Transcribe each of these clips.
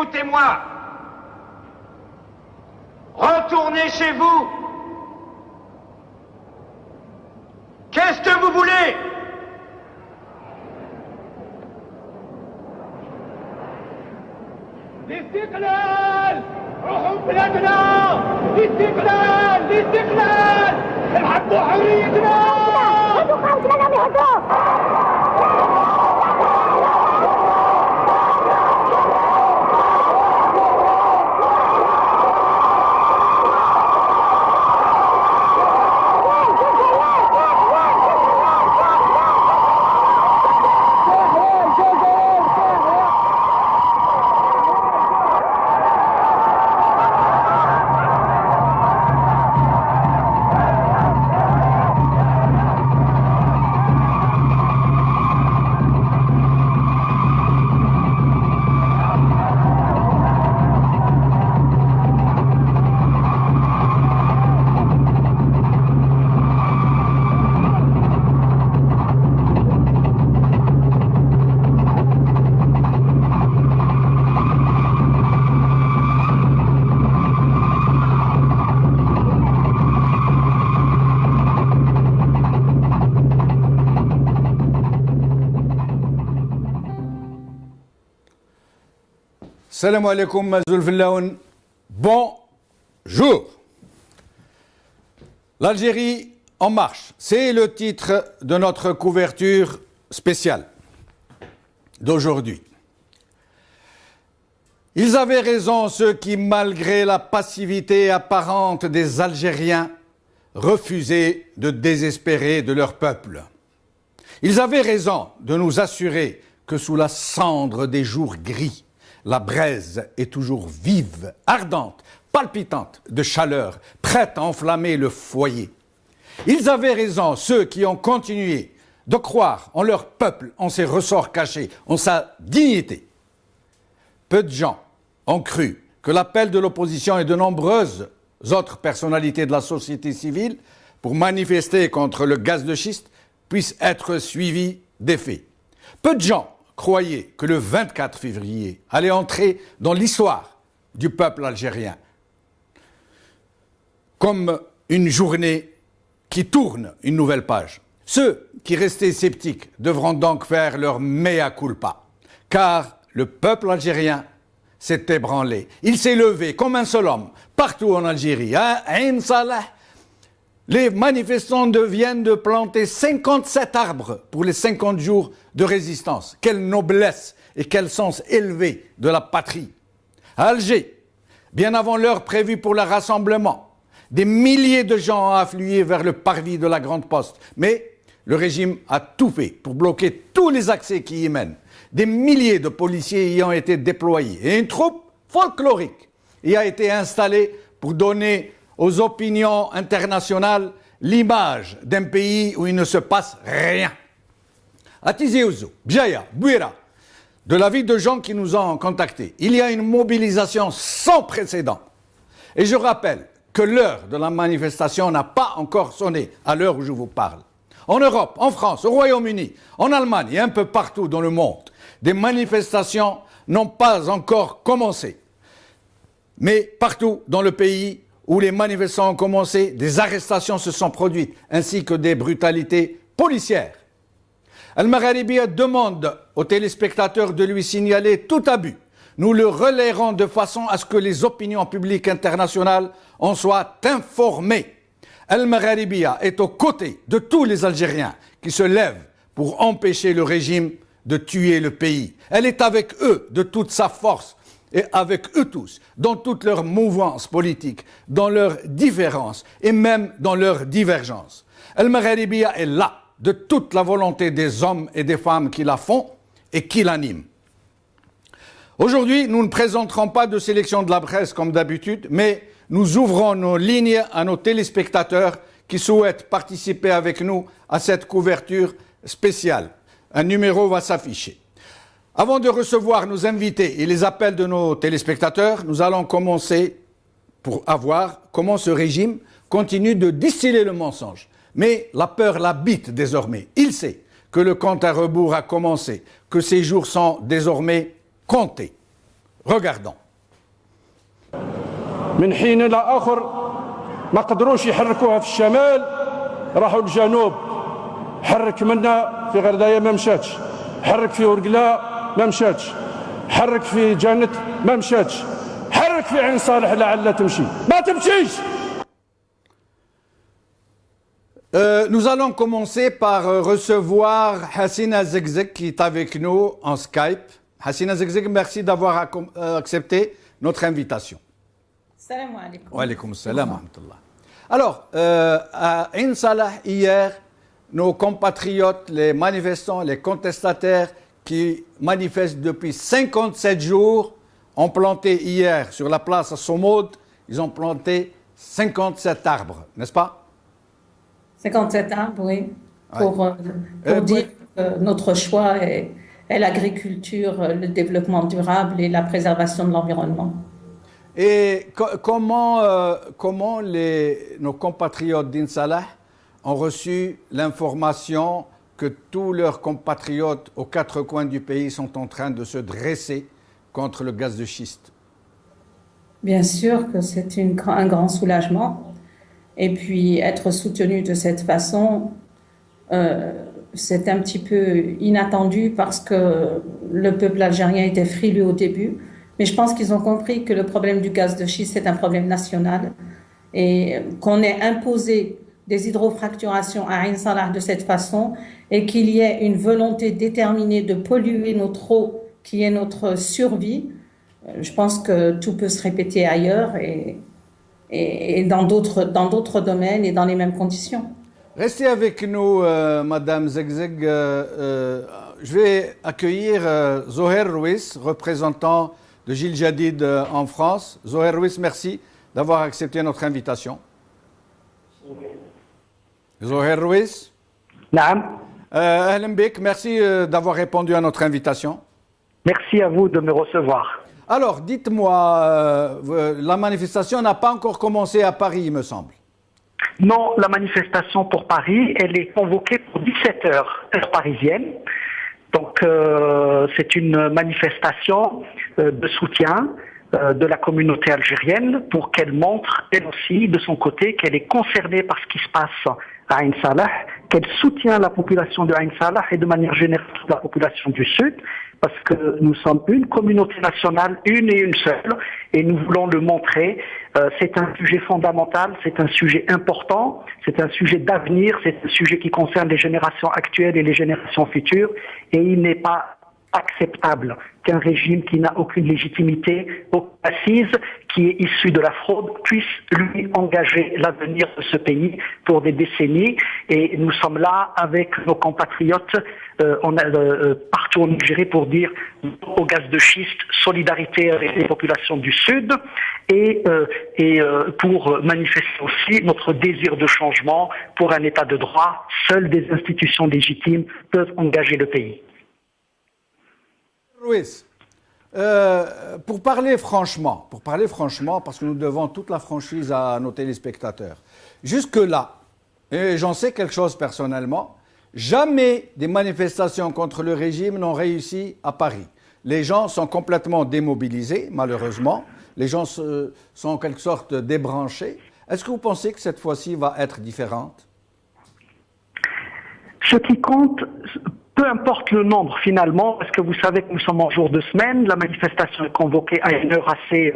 Écoutez-moi. Retournez chez vous. Qu'est-ce que vous voulez? الاستقلال روحوا بلادنا الاستقلال الاستقلال نحبوا حريتنا هدوا خالد لنا هدوا Salam alaikum, Mazoul Fillaoun. Bonjour. L'Algérie en marche, c'est le titre de notre couverture spéciale d'aujourd'hui. Ils avaient raison, ceux qui, malgré la passivité apparente des Algériens, refusaient de désespérer de leur peuple. Ils avaient raison de nous assurer que sous la cendre des jours gris, la braise est toujours vive, ardente, palpitante de chaleur, prête à enflammer le foyer. Ils avaient raison, ceux qui ont continué de croire en leur peuple, en ses ressorts cachés, en sa dignité. Peu de gens ont cru que l'appel de l'opposition et de nombreuses autres personnalités de la société civile pour manifester contre le gaz de schiste puisse être suivi d'effet. Peu de gens croyaient que le 24 février allait entrer dans l'histoire du peuple algérien comme une journée qui tourne une nouvelle page. Ceux qui restaient sceptiques devront donc faire leur mea culpa, car le peuple algérien s'est ébranlé. Il s'est levé comme un seul homme, partout en Algérie. À Ain Salah, les manifestants viennent de planter 57 arbres pour les 50 jours de résistance. Quelle noblesse et quel sens élevé de la patrie. À Alger, bien avant l'heure prévue pour le rassemblement, des milliers de gens ont afflué vers le parvis de la Grande Poste. Mais le régime a tout fait pour bloquer tous les accès qui y mènent. Des milliers de policiers y ont été déployés. Et une troupe folklorique y a été installée pour donner aux opinions internationales l'image d'un pays où il ne se passe rien. À Tizi Ouzou, Bjaya, Bouira, de l'avis de gens qui nous ont contactés, il y a une mobilisation sans précédent. Et je rappelle que l'heure de la manifestation n'a pas encore sonné à l'heure où je vous parle. En Europe, en France, au Royaume-Uni, en Allemagne et un peu partout dans le monde, des manifestations n'ont pas encore commencé. Mais partout dans le pays où les manifestants ont commencé, des arrestations se sont produites, ainsi que des brutalités policières. Al-Magharibiya demande aux téléspectateurs de lui signaler tout abus. Nous le relayerons de façon à ce que les opinions publiques internationales en soient informées. Al-Magharibiya est aux côtés de tous les Algériens qui se lèvent pour empêcher le régime de tuer le pays. Elle est avec eux de toute sa force et avec eux tous, dans toutes leurs mouvances politiques, dans leurs différences et même dans leurs divergences. Al-Magharibiya est là de toute la volonté des hommes et des femmes qui la font et qui l'animent. Aujourd'hui, nous ne présenterons pas de sélection de la presse comme d'habitude, mais nous ouvrons nos lignes à nos téléspectateurs qui souhaitent participer avec nous à cette couverture spéciale. Un numéro va s'afficher. Avant de recevoir nos invités et les appels de nos téléspectateurs, nous allons commencer pour voir comment ce régime continue de distiller le mensonge. Mais la peur l'habite désormais. Il sait que le compte à rebours a commencé, que ses jours sont désormais comptés. Regardons. من حين إلى آخر ما قدروش يحركوها في الشمال، راحوا للجنوب. حرك منا في غرداية ما مشاتش، حرك في ورقلاء ما مشاتش، حرك في جنت ما مشاتش، حرك في عين صالح لعل تمشي، ما تمشيش. Nous allons commencer par recevoir Hassina Zegzeg qui est avec nous en Skype. Hassina Zegzeg, merci d'avoir accepté notre invitation. Salam alaikum. Wa alaykoum salam wa rahmatullah. Alors, à Ain Salah, hier, nos compatriotes, les manifestants, les contestataires qui manifestent depuis 57 jours ont planté hier sur la place Somaud, ils ont planté 57 arbres, n'est-ce pas? 57 arbres, oui, pour dire que notre choix est l'agriculture, le développement durable et la préservation de l'environnement. Et comment nos compatriotes d'Ain Salah ont reçu l'information que tous leurs compatriotes aux quatre coins du pays sont en train de se dresser contre le gaz de schiste? Bien sûr que c'est un grand soulagement. Et puis être soutenu de cette façon, c'est un petit peu inattendu parce que le peuple algérien était frileux au début. Mais je pense qu'ils ont compris que le problème du gaz de schiste, c'est un problème national. Et qu'on ait imposé des hydrofracturations à Ain Salah de cette façon et qu'il y ait une volonté déterminée de polluer notre eau qui est notre survie, je pense que tout peut se répéter ailleurs et dans d'autres domaines et dans les mêmes conditions. Restez avec nous, Madame Zegzeg. Je vais accueillir Zoher Rouis, représentant de Gilles Jadid en France. Zoher Rouis, merci d'avoir accepté notre invitation. Zoher Rouis. Naam. Ahlan bik, merci d'avoir répondu à notre invitation. Merci à vous de me recevoir. Alors, dites-moi, la manifestation n'a pas encore commencé à Paris, il me semble. Non, la manifestation pour Paris, elle est convoquée pour 17 heures, heure parisienne. Donc, c'est une manifestation de soutien de la communauté algérienne pour qu'elle montre, elle aussi, de son côté, qu'elle est concernée par ce qui se passe à Ain Salah, qu'elle soutient la population de Ain Salah et de manière générale la population du Sud, parce que nous sommes une communauté nationale, une et une seule, et nous voulons le montrer. C'est un sujet fondamental, c'est un sujet important, c'est un sujet d'avenir, c'est un sujet qui concerne les générations actuelles et les générations futures, et il n'est pas acceptable qu'un régime qui n'a aucune légitimité, aucune assise, qui est issu de la fraude, puisse lui engager l'avenir de ce pays pour des décennies. Et nous sommes là avec nos compatriotes partout en Algérie pour dire au gaz de schiste, solidarité avec les populations du Sud et pour manifester aussi notre désir de changement pour un état de droit. Seules des institutions légitimes peuvent engager le pays. Ruiz, pour parler franchement, parce que nous devons toute la franchise à nos téléspectateurs, jusque-là, et j'en sais quelque chose personnellement, jamais des manifestations contre le régime n'ont réussi à Paris. Les gens sont complètement démobilisés, malheureusement. Les gens sont en quelque sorte débranchés. Est-ce que vous pensez que cette fois-ci va être différente? Ce qui compte, peu importe le nombre finalement, parce que vous savez que nous sommes en jour de semaine, la manifestation est convoquée à une heure assez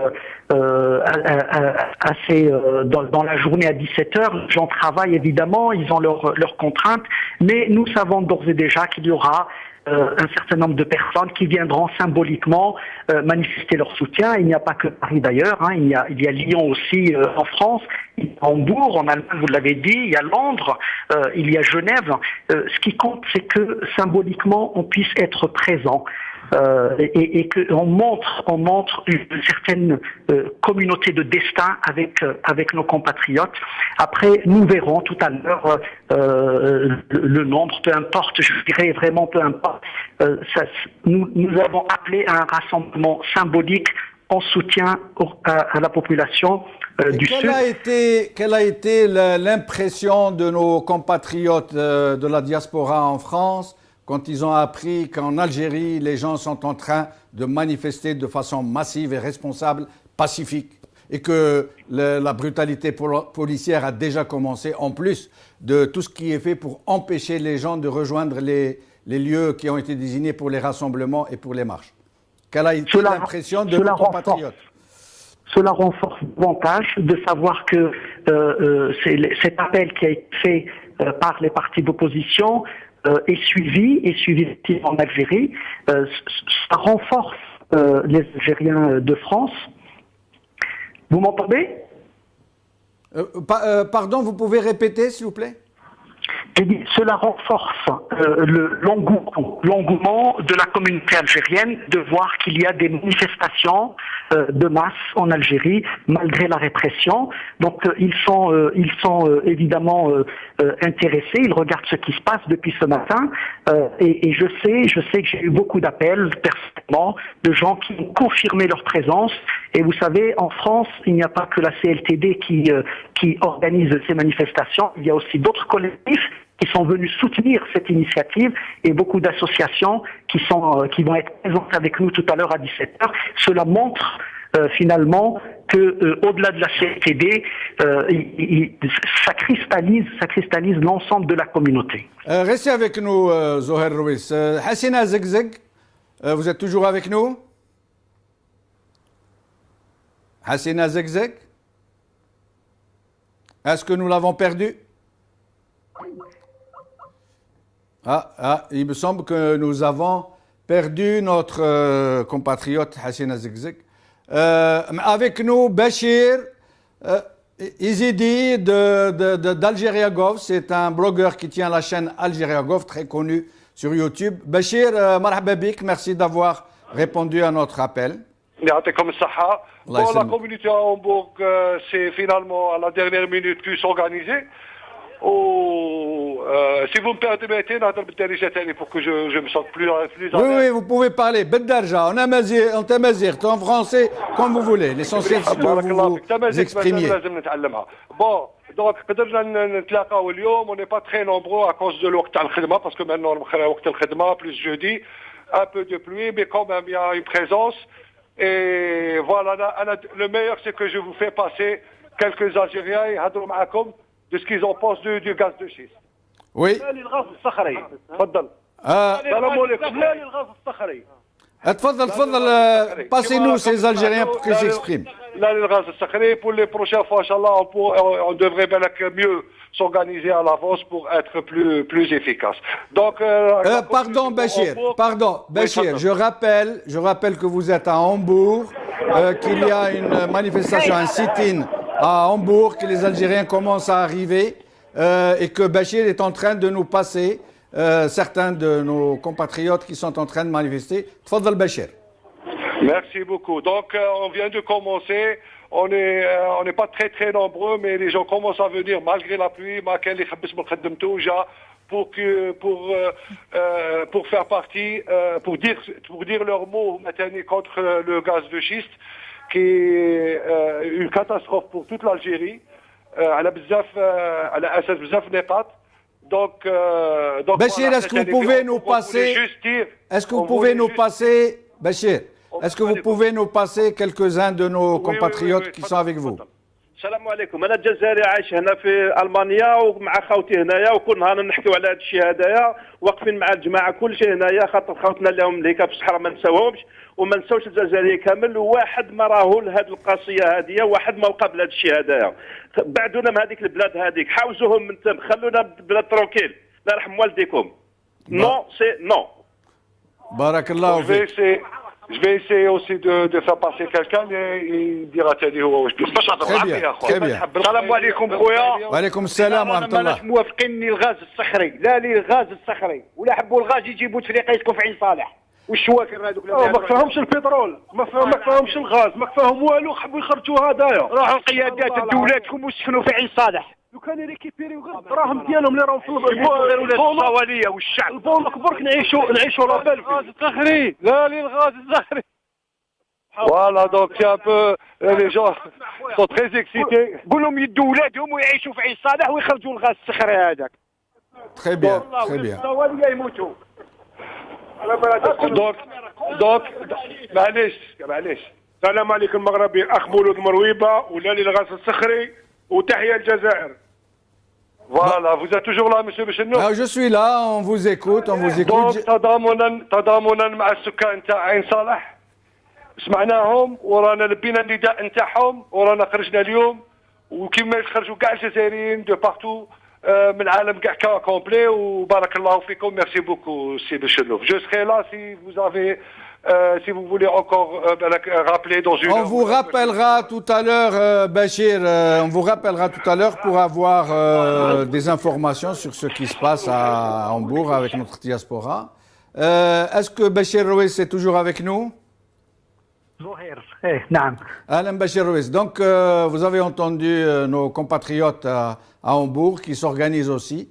dans la journée à 17 heures. Les gens travaillent évidemment, ils ont leurs contraintes, mais nous savons d'ores et déjà qu'il y aura un certain nombre de personnes qui viendront symboliquement manifester leur soutien. Il n'y a pas que Paris d'ailleurs, hein. Il y a Lyon aussi en France, il y a Hambourg en Allemagne, vous l'avez dit, il y a Londres, il y a Genève. Ce qui compte, c'est que symboliquement on puisse être présent. Et qu'on montre une certaine communauté de destin avec nos compatriotes. Après, nous verrons tout à l'heure le nombre, peu importe, je dirais vraiment peu importe. Nous avons appelé à un rassemblement symbolique en soutien à la population du Sud. Quelle a été l'impression de nos compatriotes de la diaspora en France quand ils ont appris qu'en Algérie, les gens sont en train de manifester de façon massive et responsable, pacifique, et que la brutalité policière a déjà commencé, en plus de tout ce qui est fait pour empêcher les gens de rejoindre les lieux qui ont été désignés pour les rassemblements et pour les marches. Quelle a été l'impression de nos compatriotes? Cela renforce davantage de savoir que cet appel qui a été fait par les partis d'opposition est suivi en Algérie. Ça renforce les Algériens de France. Vous m'entendez? Pardon, vous pouvez répéter, s'il vous plaît? Cela renforce l'engouement de la communauté algérienne de voir qu'il y a des manifestations de masse en Algérie malgré la répression. Donc ils sont évidemment intéressés, ils regardent ce qui se passe depuis ce matin et je sais que j'ai eu beaucoup d'appels personnellement de gens qui ont confirmé leur présence. Et vous savez, en France, il n'y a pas que la CLTD qui organise ces manifestations, il y a aussi d'autres collectifs qui sont venus soutenir cette initiative et beaucoup d'associations qui vont être présentes avec nous tout à l'heure à 17h. Cela montre finalement que au-delà de la CLTD, ça cristallise l'ensemble de la communauté. Restez avec nous, Zoher Rouis. Hassina Zegzeg, vous êtes toujours avec nous? Hassina Zegzeg? Est-ce que nous l'avons perdu? Il me semble que nous avons perdu notre compatriote Hassina Zegzeg. Avec nous, Bachir Izidi d'Algeria Gov. C'est un blogueur qui tient la chaîne Algeria Gov, très connu sur YouTube. Bachir, marhaba bik, merci d'avoir répondu à notre appel. Comme ça. Bon, la communauté à Hambourg s'est finalement à la dernière minute plus organisée. Si vous me permettez, pour que je me sente plus à l'aise. Oui, vous pouvez parler. Beddarja, en amazir, en français, comme vous voulez. L'essentiel, c'est que vous vous exprimiez. Bon, donc, on n'est pas très nombreux à cause de l'Ouqt al-Khidma, parce que maintenant, l'Ouqt al-Khidma, plus jeudi, un peu de pluie, mais quand même, il y a une présence. Et voilà, le meilleur, c'est que je vous fais passer quelques Algériens et Hadrou Ma'akoum de ce qu'ils en pensent du gaz de schiste. Oui. Passez-nous ces Algériens pour qu'ils s'expriment. Pour les prochaines fois, Inch'Allah, on devrait mieux s'organiser à l'avance pour être plus efficace. Donc, pardon, Bachir, je rappelle que vous êtes à Hambourg, qu'il y a une manifestation, un sit-in à Hambourg, que les Algériens commencent à arriver et que Bachir est en train de nous passer certains de nos compatriotes qui sont en train de manifester. Tfadal Bachir. Merci beaucoup. Donc, on vient de commencer. On n'est pas très nombreux, mais les gens commencent à venir malgré la pluie. Pour faire partie, pour dire leurs mots maintenant contre le gaz de schiste, qui est une catastrophe pour toute l'Algérie. Donc, Bachir, est-ce que vous pouvez nous passer, Bachir, est-ce que vous pouvez nous passer quelques-uns de nos compatriotes qui sont avec vous? السلام عليكم. انا الجزائري عايش هنا في المانيا ومع خاوتي هنايا وكل نهار نحكيو على هذا الشيء هذايا واقفين مع الجماعه كل شيء هنايا خاطر خوتنا اللي هم ليكا في الصحراء ما نساوهمش وما نساوش الجزائري كامل وواحد ما راهو لهذه القضيه هذه واحد ما وقع بهذا الشيء هذايا بعدونا من هذيك البلاد هذيك حاوزوهم من تم خلونا بلاد تروكيل لا يرحم والديكم نو سي نو بارك الله فيك. Je vais essayer aussi de faire passer quelqu'un et il dira تاني هو واش Très bien. السلام عليكم خويا. وعليكم السلام ورحمة الله. ماناش موافقين الغاز الصخري، لا الغاز الصخري، ولا حبوا الغاز يجيبوا تفريقيتكم في عين صالح. والشواكر هذوك ما كفاهمش البترول، ما كفاهمش الغاز، ما كفاهم والو، حبوا يخرجوا هدايا. راحوا القيادات دولاتكم وسكنوا في عين صالح. لو كان ريكيبيريو غير الدراهم ديالهم اللي راهم في الصواليه والشعب. البونك برك نعيشوا لابيل. الغاز الصخري، لا للغاز الصخري. Voilà, donc c'est un peu les gens sont très excités. قول لهم يدوا ولادهم ويعيشوا في عين صالح ويخرجوا الغاز الصخري هذاك. Très bien. الصواليه يموتوا. دونك معليش السلام عليكم المغربي اخ مولود مرويبه ولا للغاز الصخري وتحيا الجزائر. Voilà, vous êtes toujours là, monsieur Bechenoub. Je suis là, on vous écoute, on vous écoute. Donc تضامنا مع السكان تاع عين صالح سمعناهم ورانا لبينا النداء نتاعهم ورانا خرجنا اليوم وكما يخرجوا كاع الجزائريين دو بارتو من العالم كاع كومبلي وبارك الله فيكم. ميرسي بوكو سي Bechenoub. Je serai là si vous avez si vous voulez encore rappeler dans une heure. On vous rappellera tout à l'heure, Bachir, on vous rappellera tout à l'heure pour avoir des informations sur ce qui se passe à Hambourg avec notre diaspora. Est-ce que Bachir Rouis est toujours avec nous? Alain Bachir Rouis. Donc, vous avez entendu nos compatriotes à Hambourg qui s'organisent aussi.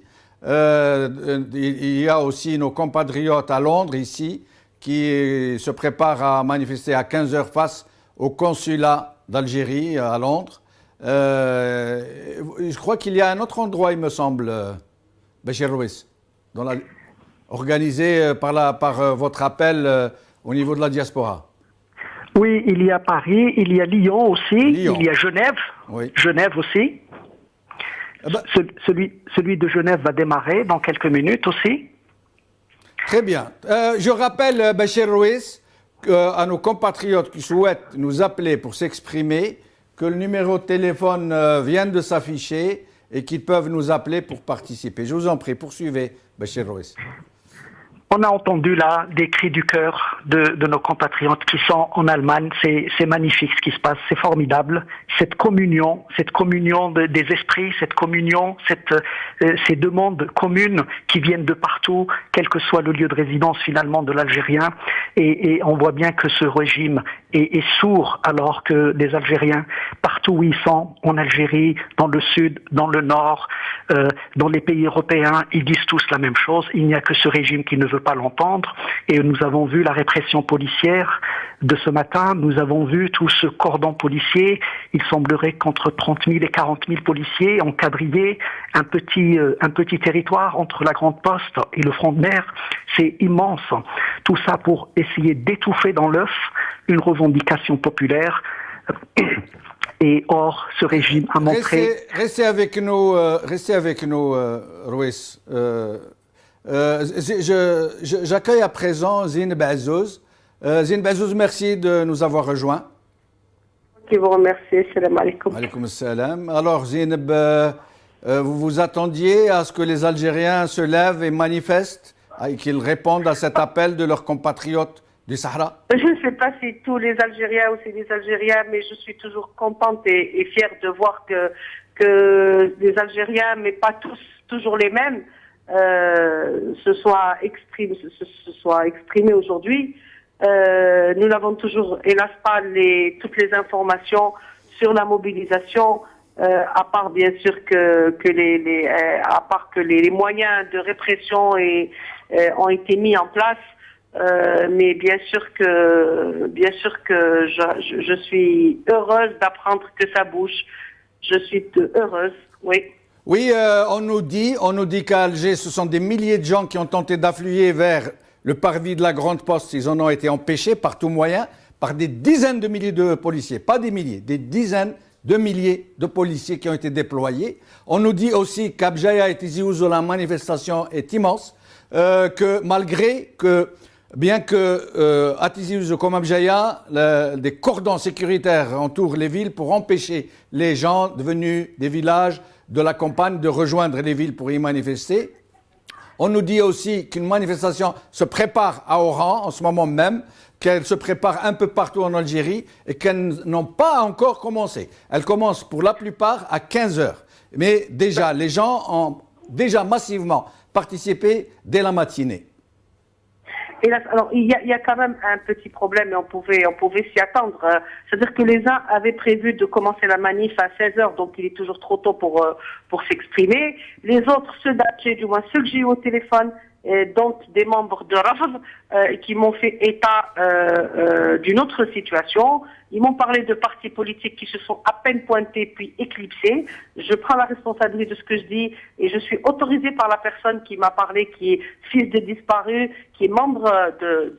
Il y a aussi nos compatriotes à Londres, ici, qui se préparent à manifester à 15h face au consulat d'Algérie à Londres. Je crois qu'il y a un autre endroit, il me semble, Bachir Rouis, organisé par votre appel au niveau de la diaspora. Oui, il y a Paris, il y a Lyon aussi, il y a Genève, oui. Genève aussi. Celui de Genève va démarrer dans quelques minutes aussi. Très bien. Je rappelle, Bachir Rouis, à nos compatriotes qui souhaitent nous appeler pour s'exprimer, que le numéro de téléphone vient de s'afficher et qu'ils peuvent nous appeler pour participer. Je vous en prie, poursuivez, Bachir Rouis. On a entendu là des cris du cœur de nos compatriotes qui sont en Allemagne. C'est magnifique ce qui se passe, c'est formidable. Cette communion des esprits, cette communion, ces demandes communes qui viennent de partout, quel que soit le lieu de résidence finalement de l'Algérien. Et on voit bien que ce régime est sourd alors que les Algériens, partout où ils sont, en Algérie, dans le sud, dans le nord, dans les pays européens, ils disent tous la même chose. Il n'y a que ce régime qui ne veut pas l'entendre. Et nous avons vu la répression policière de ce matin. Nous avons vu tout ce cordon policier. Il semblerait qu'entre 30 000 et 40 000 policiers ont quadrillé un petit territoire entre la Grande Poste et le front de mer. C'est immense. Tout ça pour essayer d'étouffer dans l'œuf une revendication populaire. Et or, ce régime a montré... Restez avec nous, Rouis. J'accueille à présent Zineb Azzouz. Zineb Azzouz, merci de nous avoir rejoints. Je vous remercie. Salam alaikum. Alaikum salam. Alors, Zineb, vous vous attendiez à ce que les Algériens se lèvent et manifestent et qu'ils répondent à cet appel de leurs compatriotes du Sahara? Je ne sais pas si tous les Algériens ou si les Algériens, mais je suis toujours contente et fière de voir que les Algériens, mais pas tous, toujours les mêmes, se soient exprimés aujourd'hui. Nous n'avons toujours, hélas, pas toutes les informations sur la mobilisation, à part bien sûr que les moyens de répression ont été mis en place. Mais bien sûr que je suis heureuse d'apprendre que ça bouge. Je suis heureuse, oui. Oui, on nous dit qu'à Alger, ce sont des milliers de gens qui ont tenté d'affluer vers le parvis de la Grande Poste. Ils en ont été empêchés par tout moyen, par des dizaines de milliers de policiers, pas des milliers, des dizaines de milliers de policiers qui ont été déployés. On nous dit aussi qu'à Bjaya et Tizi Ouzou, la manifestation est immense, que malgré que bien que à Tizi Ouzou comme à Bjaya, des cordons sécuritaires entourent les villes pour empêcher les gens venus des villages de la campagne de rejoindre les villes pour y manifester. On nous dit aussi qu'une manifestation se prépare à Oran en ce moment même, qu'elle se prépare un peu partout en Algérie et qu'elles n'ont pas encore commencé. Elle commence pour la plupart à 15h. Mais déjà, les gens ont déjà massivement participé dès la matinée. Et là, alors, il y a quand même un petit problème et on pouvait s'y attendre. C'est-à-dire que les uns avaient prévu de commencer la manif à 16h, donc il est toujours trop tôt pour s'exprimer. Les autres, ceux d'Alger, du moins ceux que j'ai eu au téléphone, dont des membres de Rafd qui m'ont fait état d'une autre situation. Ils m'ont parlé de partis politiques qui se sont à peine pointés puis éclipsés. Je prends la responsabilité de ce que je dis et je suis autorisée par la personne qui m'a parlé, qui est fils de disparu, qui est membre de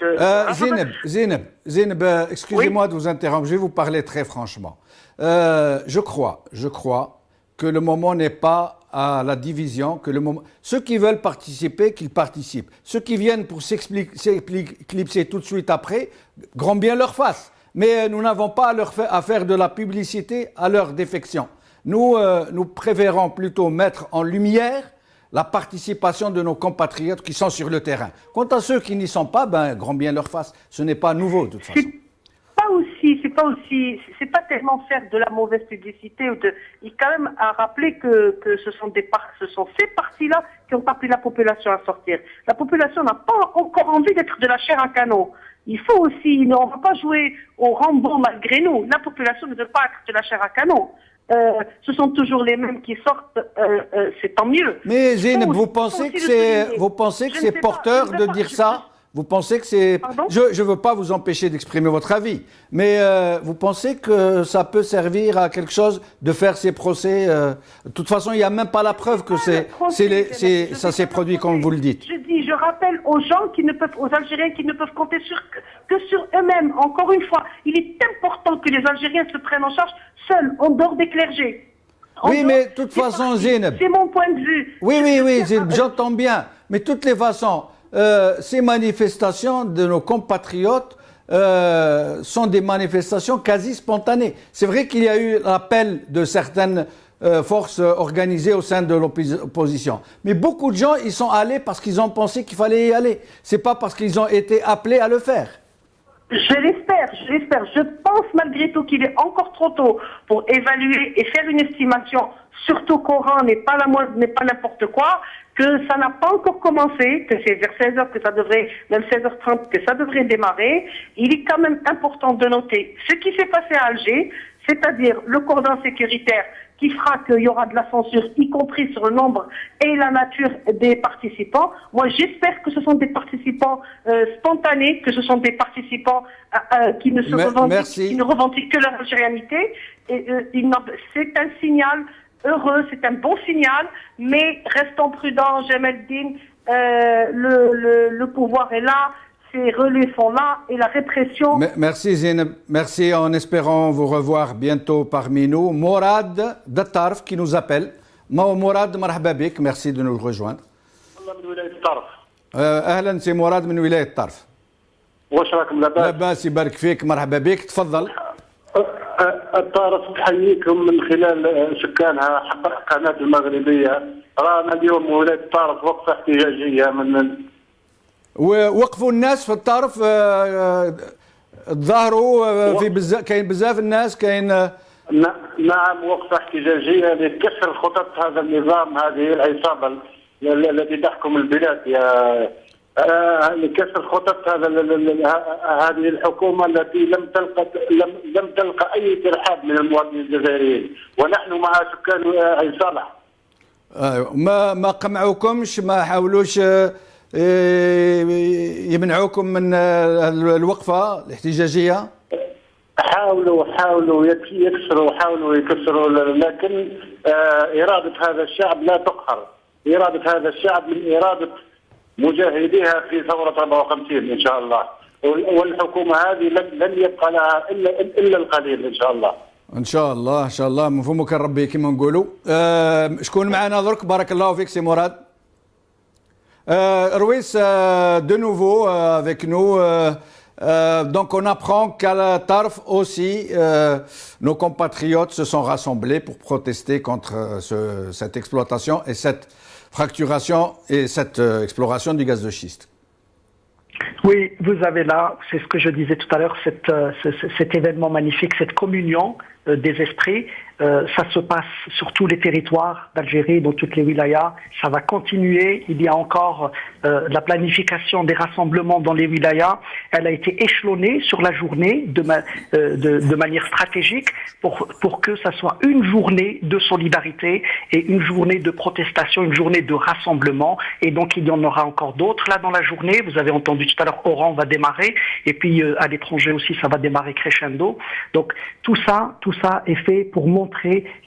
Zeynep, excusez-moi de vous interrompre, je vais vous parler très franchement. Je crois que le moment n'est pas à la division, que le moment... Ceux qui veulent participer, qu'ils participent. Ceux qui viennent pour s'éclipser tout de suite après, grand bien leur face. Mais nous n'avons pas à faire de la publicité à leur défection. Nous préférons plutôt mettre en lumière la participation de nos compatriotes qui sont sur le terrain. Quant à ceux qui n'y sont pas, grand bien leur face. Ce n'est pas nouveau de toute façon. C'est pas tellement faire de la mauvaise publicité il quand même à rappeler que ce sont ces partis-là qui ont appelé la population à sortir. La population n'a pas encore envie d'être de la chair à canon. Il faut aussi, on ne va pas jouer au Rambo malgré nous. La population ne veut pas être de la chair à canon. Ce sont toujours les mêmes qui sortent, c'est tant mieux. Mais Zeynep, vous pensez que c'est porteur de dire ça? Vous pensez que c'est... Je ne veux pas vous empêcher d'exprimer votre avis, mais vous pensez que ça peut servir à quelque chose de faire ces procès de toute façon, il n'y a même pas la preuve que ça s'est produit comme vous le dites. Je rappelle aux gens aux Algériens qui ne peuvent compter que sur eux-mêmes. Encore une fois, il est important que les Algériens se prennent en charge seuls, en dehors des clergés. Oui, mais de toute façon, Zeynep... C'est mon point de vue. Oui, Zeynep, j'entends bien. Mais de toutes les façons... ces manifestations de nos compatriotes sont des manifestations quasi spontanées. C'est vrai qu'il y a eu l'appel de certaines forces organisées au sein de l'opposition. Mais beaucoup de gens y sont allés parce qu'ils ont pensé qu'il fallait y aller. C'est pas parce qu'ils ont été appelés à le faire. Je l'espère. Je pense malgré tout qu'il est encore trop tôt pour évaluer et faire une estimation, surtout qu'Oran n'est pas n'importe quoi, que ça n'a pas encore commencé, que c'est vers 16h que ça devrait, même 16h30 que ça devrait démarrer. Il est quand même important de noter ce qui s'est passé à Alger, c'est-à-dire le cordon sécuritaire qui fera qu'il y aura de la censure, y compris sur le nombre et la nature des participants. Moi, j'espère que ce sont des participants spontanés, que ce sont des participants qui ne revendiquent que leur algérianité. C'est un signal heureux, c'est un bon signal, mais restons prudents, Jemeldine, le pouvoir est là, ces relais sont là et la répression... Merci Zeynep, merci en espérant vous revoir bientôt parmi nous. Mourad Dattarf qui nous appelle. Mourad, marhaba bik, merci de nous rejoindre. أهلا سي مراد من ولاية الطرف. واش راكم لاباس؟ لاباس يبارك فيك مرحبا بك تفضل. الطرف تحييكم من خلال سكانها قناة المغربية. رانا اليوم ولاية الطرف وقفة احتجاجية من وقفوا الناس في الطرف تظاهروا في كاين بزاف الناس كاين نعم وقفة احتجاجية لكسر خطط هذا النظام هذه العصابة التي تحكم البلاد لكسر خطط هذه الحكومة التي لم تلقى أي ترحاب من المواطنين الجزائريين ونحن مع سكان عين صالح. ما قمعوكمش ما حاولوش يمنعوكم من الوقفة الاحتجاجية؟ حاولوا يكسروا لكن إرادة هذا الشعب لا تقهر. إرادة هذا الشعب من إرادة مجاهديها في ثورة 54 إن شاء الله والحكومة هذه لن يبقى لها إلا القليل إن شاء الله. ان شاء الله مفهومك ربي كما نقولوا. شكون معنا درك؟ بارك الله فيك سي مراد. Ruiz, de nouveau avec nous. Donc on apprend qu'à Tarf aussi, nos compatriotes se sont rassemblés pour protester contre cette exploitation et cette fracturation et cette exploration du gaz de schiste. Oui, vous avez là, c'est ce que je disais tout à l'heure, cet événement magnifique, cette communion des esprits Ça se passe sur tous les territoires d'Algérie, dans toutes les wilayas. Ça va continuer. Il y a encore la planification des rassemblements dans les wilayas. Elle a été échelonnée sur la journée de manière stratégique pour que ça soit une journée de solidarité et une journée de protestation, une journée de rassemblement. Et donc, il y en aura encore d'autres là dans la journée. Vous avez entendu tout à l'heure, Oran va démarrer. Et puis, à l'étranger aussi, ça va démarrer crescendo. Donc, tout ça est fait pour montrer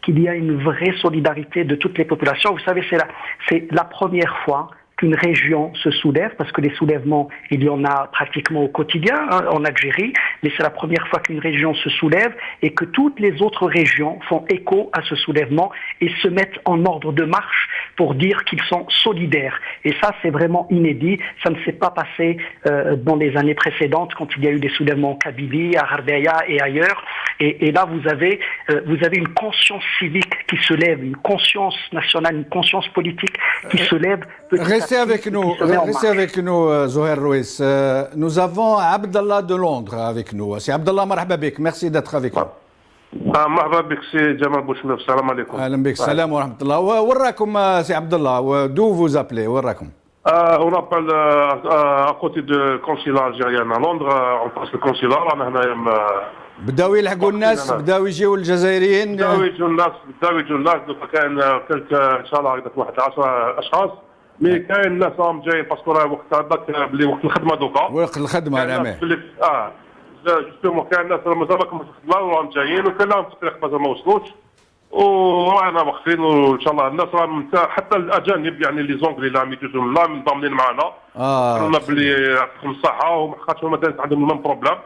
qu'il y a une vraie solidarité de toutes les populations. Vous savez, c'est la première fois qu'une région se soulève, parce que les soulèvements, il y en a pratiquement au quotidien en Algérie, mais c'est la première fois qu'une région se soulève et que toutes les autres régions font écho à ce soulèvement et se mettent en ordre de marche pour dire qu'ils sont solidaires. Et ça, c'est vraiment inédit. Ça ne s'est pas passé dans les années précédentes, quand il y a eu des soulèvements en Kabylie, à Hardeïa et ailleurs. Et là, vous avez une conscience civique qui se lève, une conscience nationale, une conscience politique qui se lève. Restez avec nous, Zoher Rouis. Nous avons Abdallah de Londres avec nous. C'est Abdallah, marhaba bik. Merci d'être avec nous. مرحبا بك سي جمال بوشنف. السلام عليكم. اهلا بك. السلام ورحمه الله. وين راكم سي عبد الله؟ دو فوز ابلي؟ وين راكم؟ On appelle à côté du consulat algérien à Londres. On passe le consulat. رانا هنايا بداو يلحقوا الناس، بداو يجيو الجزائريين، بداو يجوا الناس دوكا كاين كلك ان شاء الله هكذا واحد 10 اشخاص. مي كاين ناس راهم جايين باسكو راه وقت هذاك بلي وقت الخدمه دوكا. وقت الخدمه نعم. جوستومون كاين ناس راه مازال راكم في الخدمه وراهم جايين، وكاين لهم تطبيق مازال ما وصلوش، ورانا واقفين وان شاء الله الناس راهم حتى الاجانب يعني لي زونغلي اللي راهم يجوزوا من لا منضمين معنا. قلنا بلي يعطيكم الصحه وخاطر هما عندهم المام بروبليم.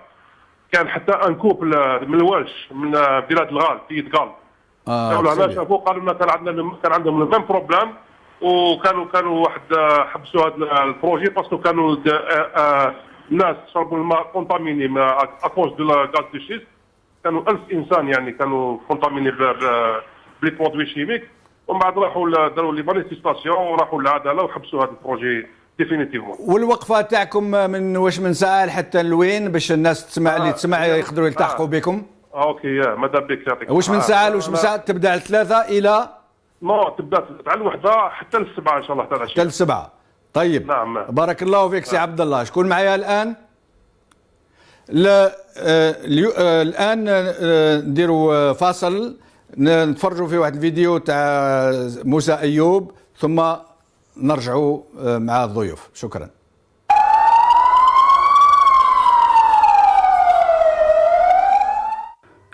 كان حتى ان كوبل من الوالش من بلاد الغال في يدقال. قالوا هنا شافوا قالوا لنا كان عندهم المام بروبليم، وكانوا واحد حبسوا هذا البروجي باسكو كانوا الناس شربوا الماء كونتاميني اكوز دو لا غاز دو شيست. كانوا 1000 انسان يعني كانوا كونتاميني بلي برودوي شيميك، ومن بعد راحوا داروا لي مانيفيستاسيون وراحوا للعداله وحبسوا هذا البروجي ديفينيتيفمون. والوقفه تاعكم من واش من ساعه حتى لوين باش الناس تسمع اللي تسمع يقدروا يلتحقوا بكم؟ اوكي ماذا بك يعطيك. واش من ساعه لواش من ساعه؟ تبدا على 3 الى تبدا على الوحده حتى للسبعه ان شاء الله تعالى. حتى للسبعه. طيب نعم. بارك الله فيك سي عبد الله. شكون معايا الان؟ الان نديروا فاصل نتفرجوا في واحد الفيديو تاع موسى ايوب ثم نرجعوا مع الضيوف. شكرا.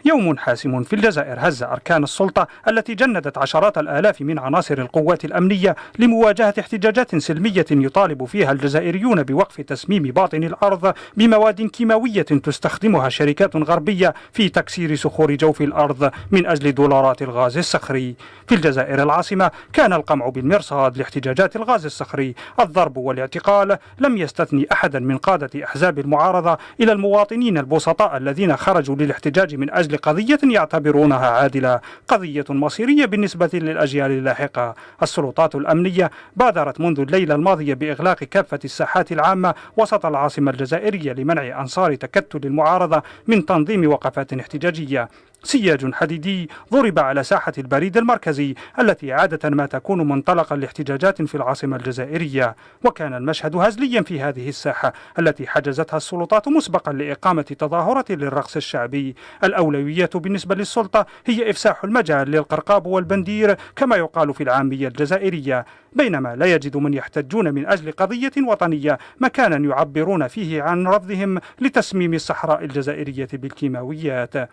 يوم حاسم في الجزائر هز أركان السلطة التي جندت عشرات الآلاف من عناصر القوات الأمنية لمواجهة احتجاجات سلمية يطالب فيها الجزائريون بوقف تسميم باطن الأرض بمواد كيماوية تستخدمها شركات غربية في تكسير صخور جوف الأرض من أجل دولارات الغاز الصخري. في الجزائر العاصمة كان القمع بالمرصاد لاحتجاجات الغاز الصخري. الضرب والاعتقال لم يستثني أحدا من قادة أحزاب المعارضة إلى المواطنين البسطاء الذين خرجوا للاحتجاج من أجل قضية يعتبرونها عادلة، قضية مصيرية بالنسبة للأجيال اللاحقة. السلطات الأمنية بادرت منذ الليلة الماضية بإغلاق كافة الساحات العامة وسط العاصمة الجزائرية لمنع أنصار تكتل المعارضة من تنظيم وقفات احتجاجية. سياج حديدي ضرب على ساحة البريد المركزي التي عادة ما تكون منطلقا لاحتجاجات في العاصمة الجزائرية، وكان المشهد هزليا في هذه الساحة التي حجزتها السلطات مسبقا لإقامة تظاهرة للرقص الشعبي. الأولوية بالنسبة للسلطة هي إفساح المجال للقرقاب والبندير كما يقال في العامية الجزائرية، بينما لا يجد من يحتجون من أجل قضية وطنية مكانا يعبرون فيه عن رفضهم لتسميم الصحراء الجزائرية بالكيماويات.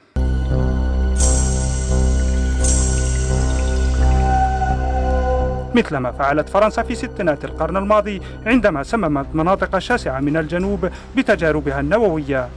مثلما فعلت فرنسا في ستينات القرن الماضي عندما سممت مناطق شاسعة من الجنوب بتجاربها النووية.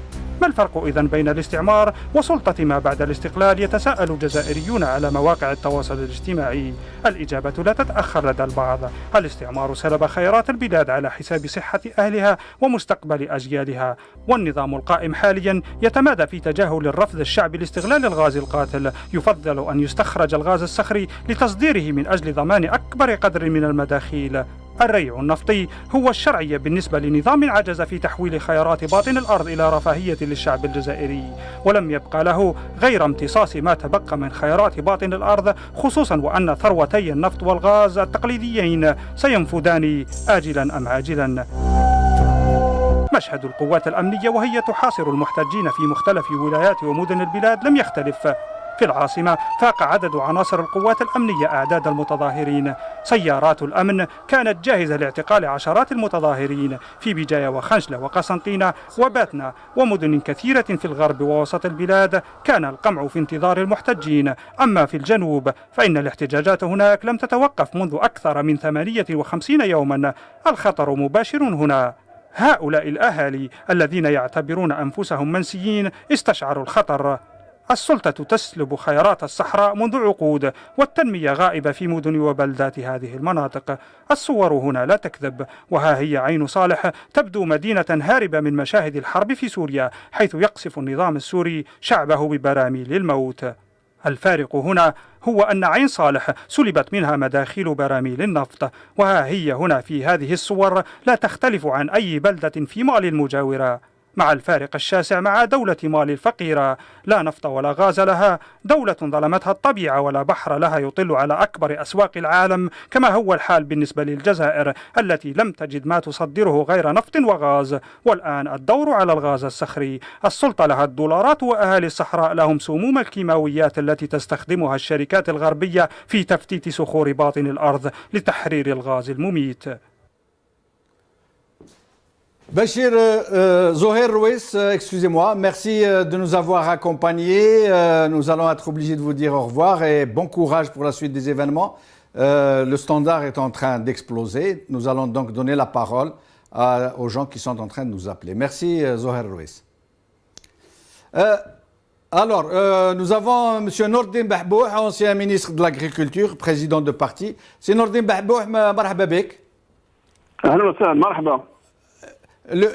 ما الفرق إذن بين الاستعمار وسلطة ما بعد الاستقلال؟ يتساءل الجزائريون على مواقع التواصل الاجتماعي. الإجابة لا تتأخر لدى البعض. الاستعمار سلب خيرات البلاد على حساب صحة أهلها ومستقبل أجيالها، والنظام القائم حاليا يتمادى في تجاهل الرفض الشعبي لاستغلال الغاز القاتل. يفضل أن يستخرج الغاز الصخري لتصديره من أجل ضمان أكبر قدر من المداخيل. الريع النفطي هو الشرعية بالنسبة لنظام عجز في تحويل خيرات باطن الأرض إلى رفاهية للشعب الجزائري، ولم يبقى له غير امتصاص ما تبقى من خيرات باطن الأرض، خصوصا وأن ثروتي النفط والغاز التقليديين سينفذان آجلا أم عاجلا. مشهد القوات الأمنية وهي تحاصر المحتجين في مختلف ولايات ومدن البلاد لم يختلف. في العاصمة فاق عدد عناصر القوات الأمنية أعداد المتظاهرين. سيارات الأمن كانت جاهزة لاعتقال عشرات المتظاهرين في بجاية وخنشلة وقسنطينة وباتنا ومدن كثيرة في الغرب ووسط البلاد. كان القمع في انتظار المحتجين. أما في الجنوب فإن الاحتجاجات هناك لم تتوقف منذ أكثر من 58 يوما. الخطر مباشر هنا. هؤلاء الأهالي الذين يعتبرون أنفسهم منسيين استشعروا الخطر. السلطة تسلب خيرات الصحراء منذ عقود، والتنمية غائبة في مدن وبلدات هذه المناطق. الصور هنا لا تكذب، وها هي عين صالح تبدو مدينة هاربة من مشاهد الحرب في سوريا، حيث يقصف النظام السوري شعبه ببراميل الموت. الفارق هنا هو أن عين صالح سلبت منها مداخيل براميل النفط، وها هي هنا في هذه الصور لا تختلف عن أي بلدة في مالي المجاورة، مع الفارق الشاسع مع دولة مالي الفقيرة. لا نفط ولا غاز لها، دولة ظلمتها الطبيعة، ولا بحر لها يطل على أكبر أسواق العالم، كما هو الحال بالنسبة للجزائر التي لم تجد ما تصدره غير نفط وغاز. والآن الدور على الغاز الصخري. السلطة لها الدولارات، وأهالي الصحراء لهم سموم الكيماويات التي تستخدمها الشركات الغربية في تفتيت صخور باطن الأرض لتحرير الغاز المميت. Bachir Zoher Rouis, excusez-moi, merci de nous avoir accompagnés. Nous allons être obligés de vous dire au revoir et bon courage pour la suite des événements. Le standard est en train d'exploser. Nous allons donc donner la parole aux gens qui sont en train de nous appeler. Merci Zoher Rouis. Alors, nous avons M. Nordin Bahbouh, ancien ministre de l'Agriculture, président de parti. C'est Nordin Bahbouh, marhaba bik. Marhaba.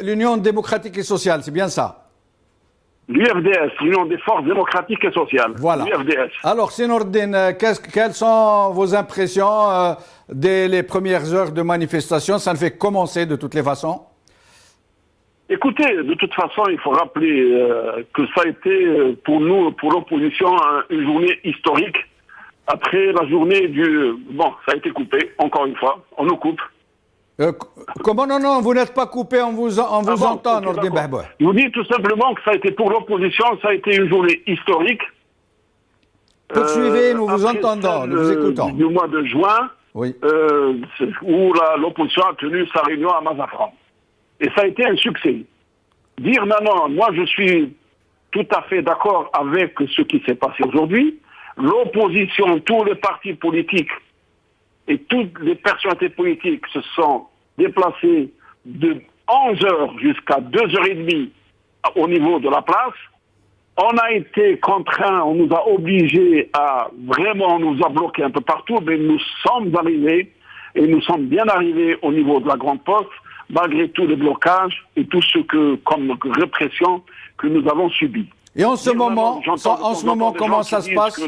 L'Union démocratique et sociale, c'est bien ça? L'UFDS, l'Union des forces démocratiques et sociales. Voilà. L'UFDS. Alors, Nordin, quelles sont vos impressions dès les premières heures de manifestation? Ça ne fait commencer de toutes les façons. Écoutez, de toute façon, il faut rappeler que ça a été pour nous, pour l'opposition, une journée historique. Après la journée du... Bon, ça a été coupé, encore une fois, on nous coupe. Comment non, vous n'êtes pas coupé, on vous entend, Nordin Bahbouh. Je vous dis tout simplement que ça a été pour l'opposition, ça a été une journée historique. Poursuivez, nous vous entendons, nous vous écoutons. Du mois de juin, oui. Où l'opposition a tenu sa réunion à Mazafran. Et ça a été un succès. Dire maintenant, moi je suis tout à fait d'accord avec ce qui s'est passé aujourd'hui. L'opposition, tous les partis politiques et toutes les personnalités politiques se sont déplacées de 11h jusqu'à 2h30 au niveau de la place. On a été contraints, on nous a obligés à vraiment, on nous a bloqués un peu partout, mais nous sommes arrivés, et nous sommes bien arrivés au niveau de la Grande Poste, malgré tous les blocages et tout ce que, comme répression que nous avons subi. Et en ce moment, comment ça se passe?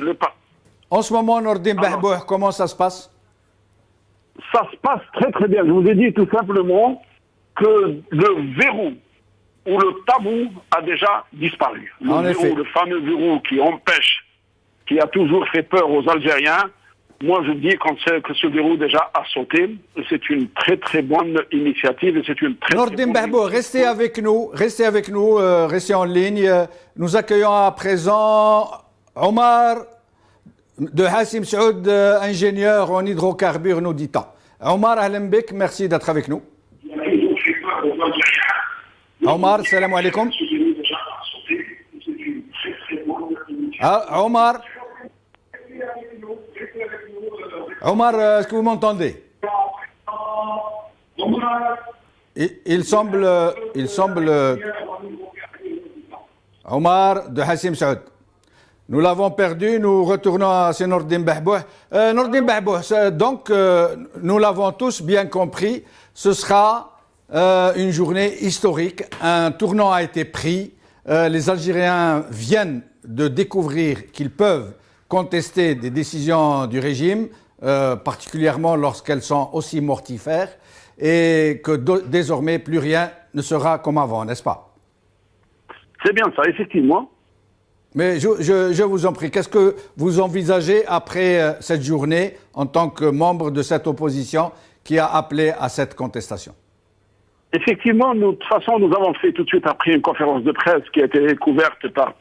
En ce moment, Nordin Bahbouh, comment ça se passe? Ça se passe très très bien. Je vous ai dit tout simplement que le verrou ou le tabou a déjà disparu. Le fameux verrou qui empêche, qui a toujours fait peur aux Algériens, moi je dis que ce verrou déjà a sauté. C'est une très très bonne initiative et c'est une très Nordin Bahbouh, restez avec nous, restez en ligne. Nous accueillons à présent Omar de Hassim Saoud, ingénieur en hydrocarbures, nous dit-on. Omar Ahlenbek, merci d'être avec nous. Omar, salam alaikum. Omar, est-ce que vous m'entendez? Il semble Omar de Hassim Saoud. Nous l'avons perdu, nous retournons à Nordin Bahbouh. Nordin Bahbouh, donc, nous l'avons tous bien compris, ce sera une journée historique. Un tournant a été pris. Les Algériens viennent de découvrir qu'ils peuvent contester des décisions du régime, particulièrement lorsqu'elles sont aussi mortifères. et que désormais plus rien ne sera comme avant, n'est-ce pas? C'est bien ça, effectivement. Mais je vous en prie, qu'est-ce que vous envisagez après cette journée en tant que membre de cette opposition qui a appelé à cette contestation? Effectivement, de toute façon, nous avons fait tout de suite après une conférence de presse qui a été couverte par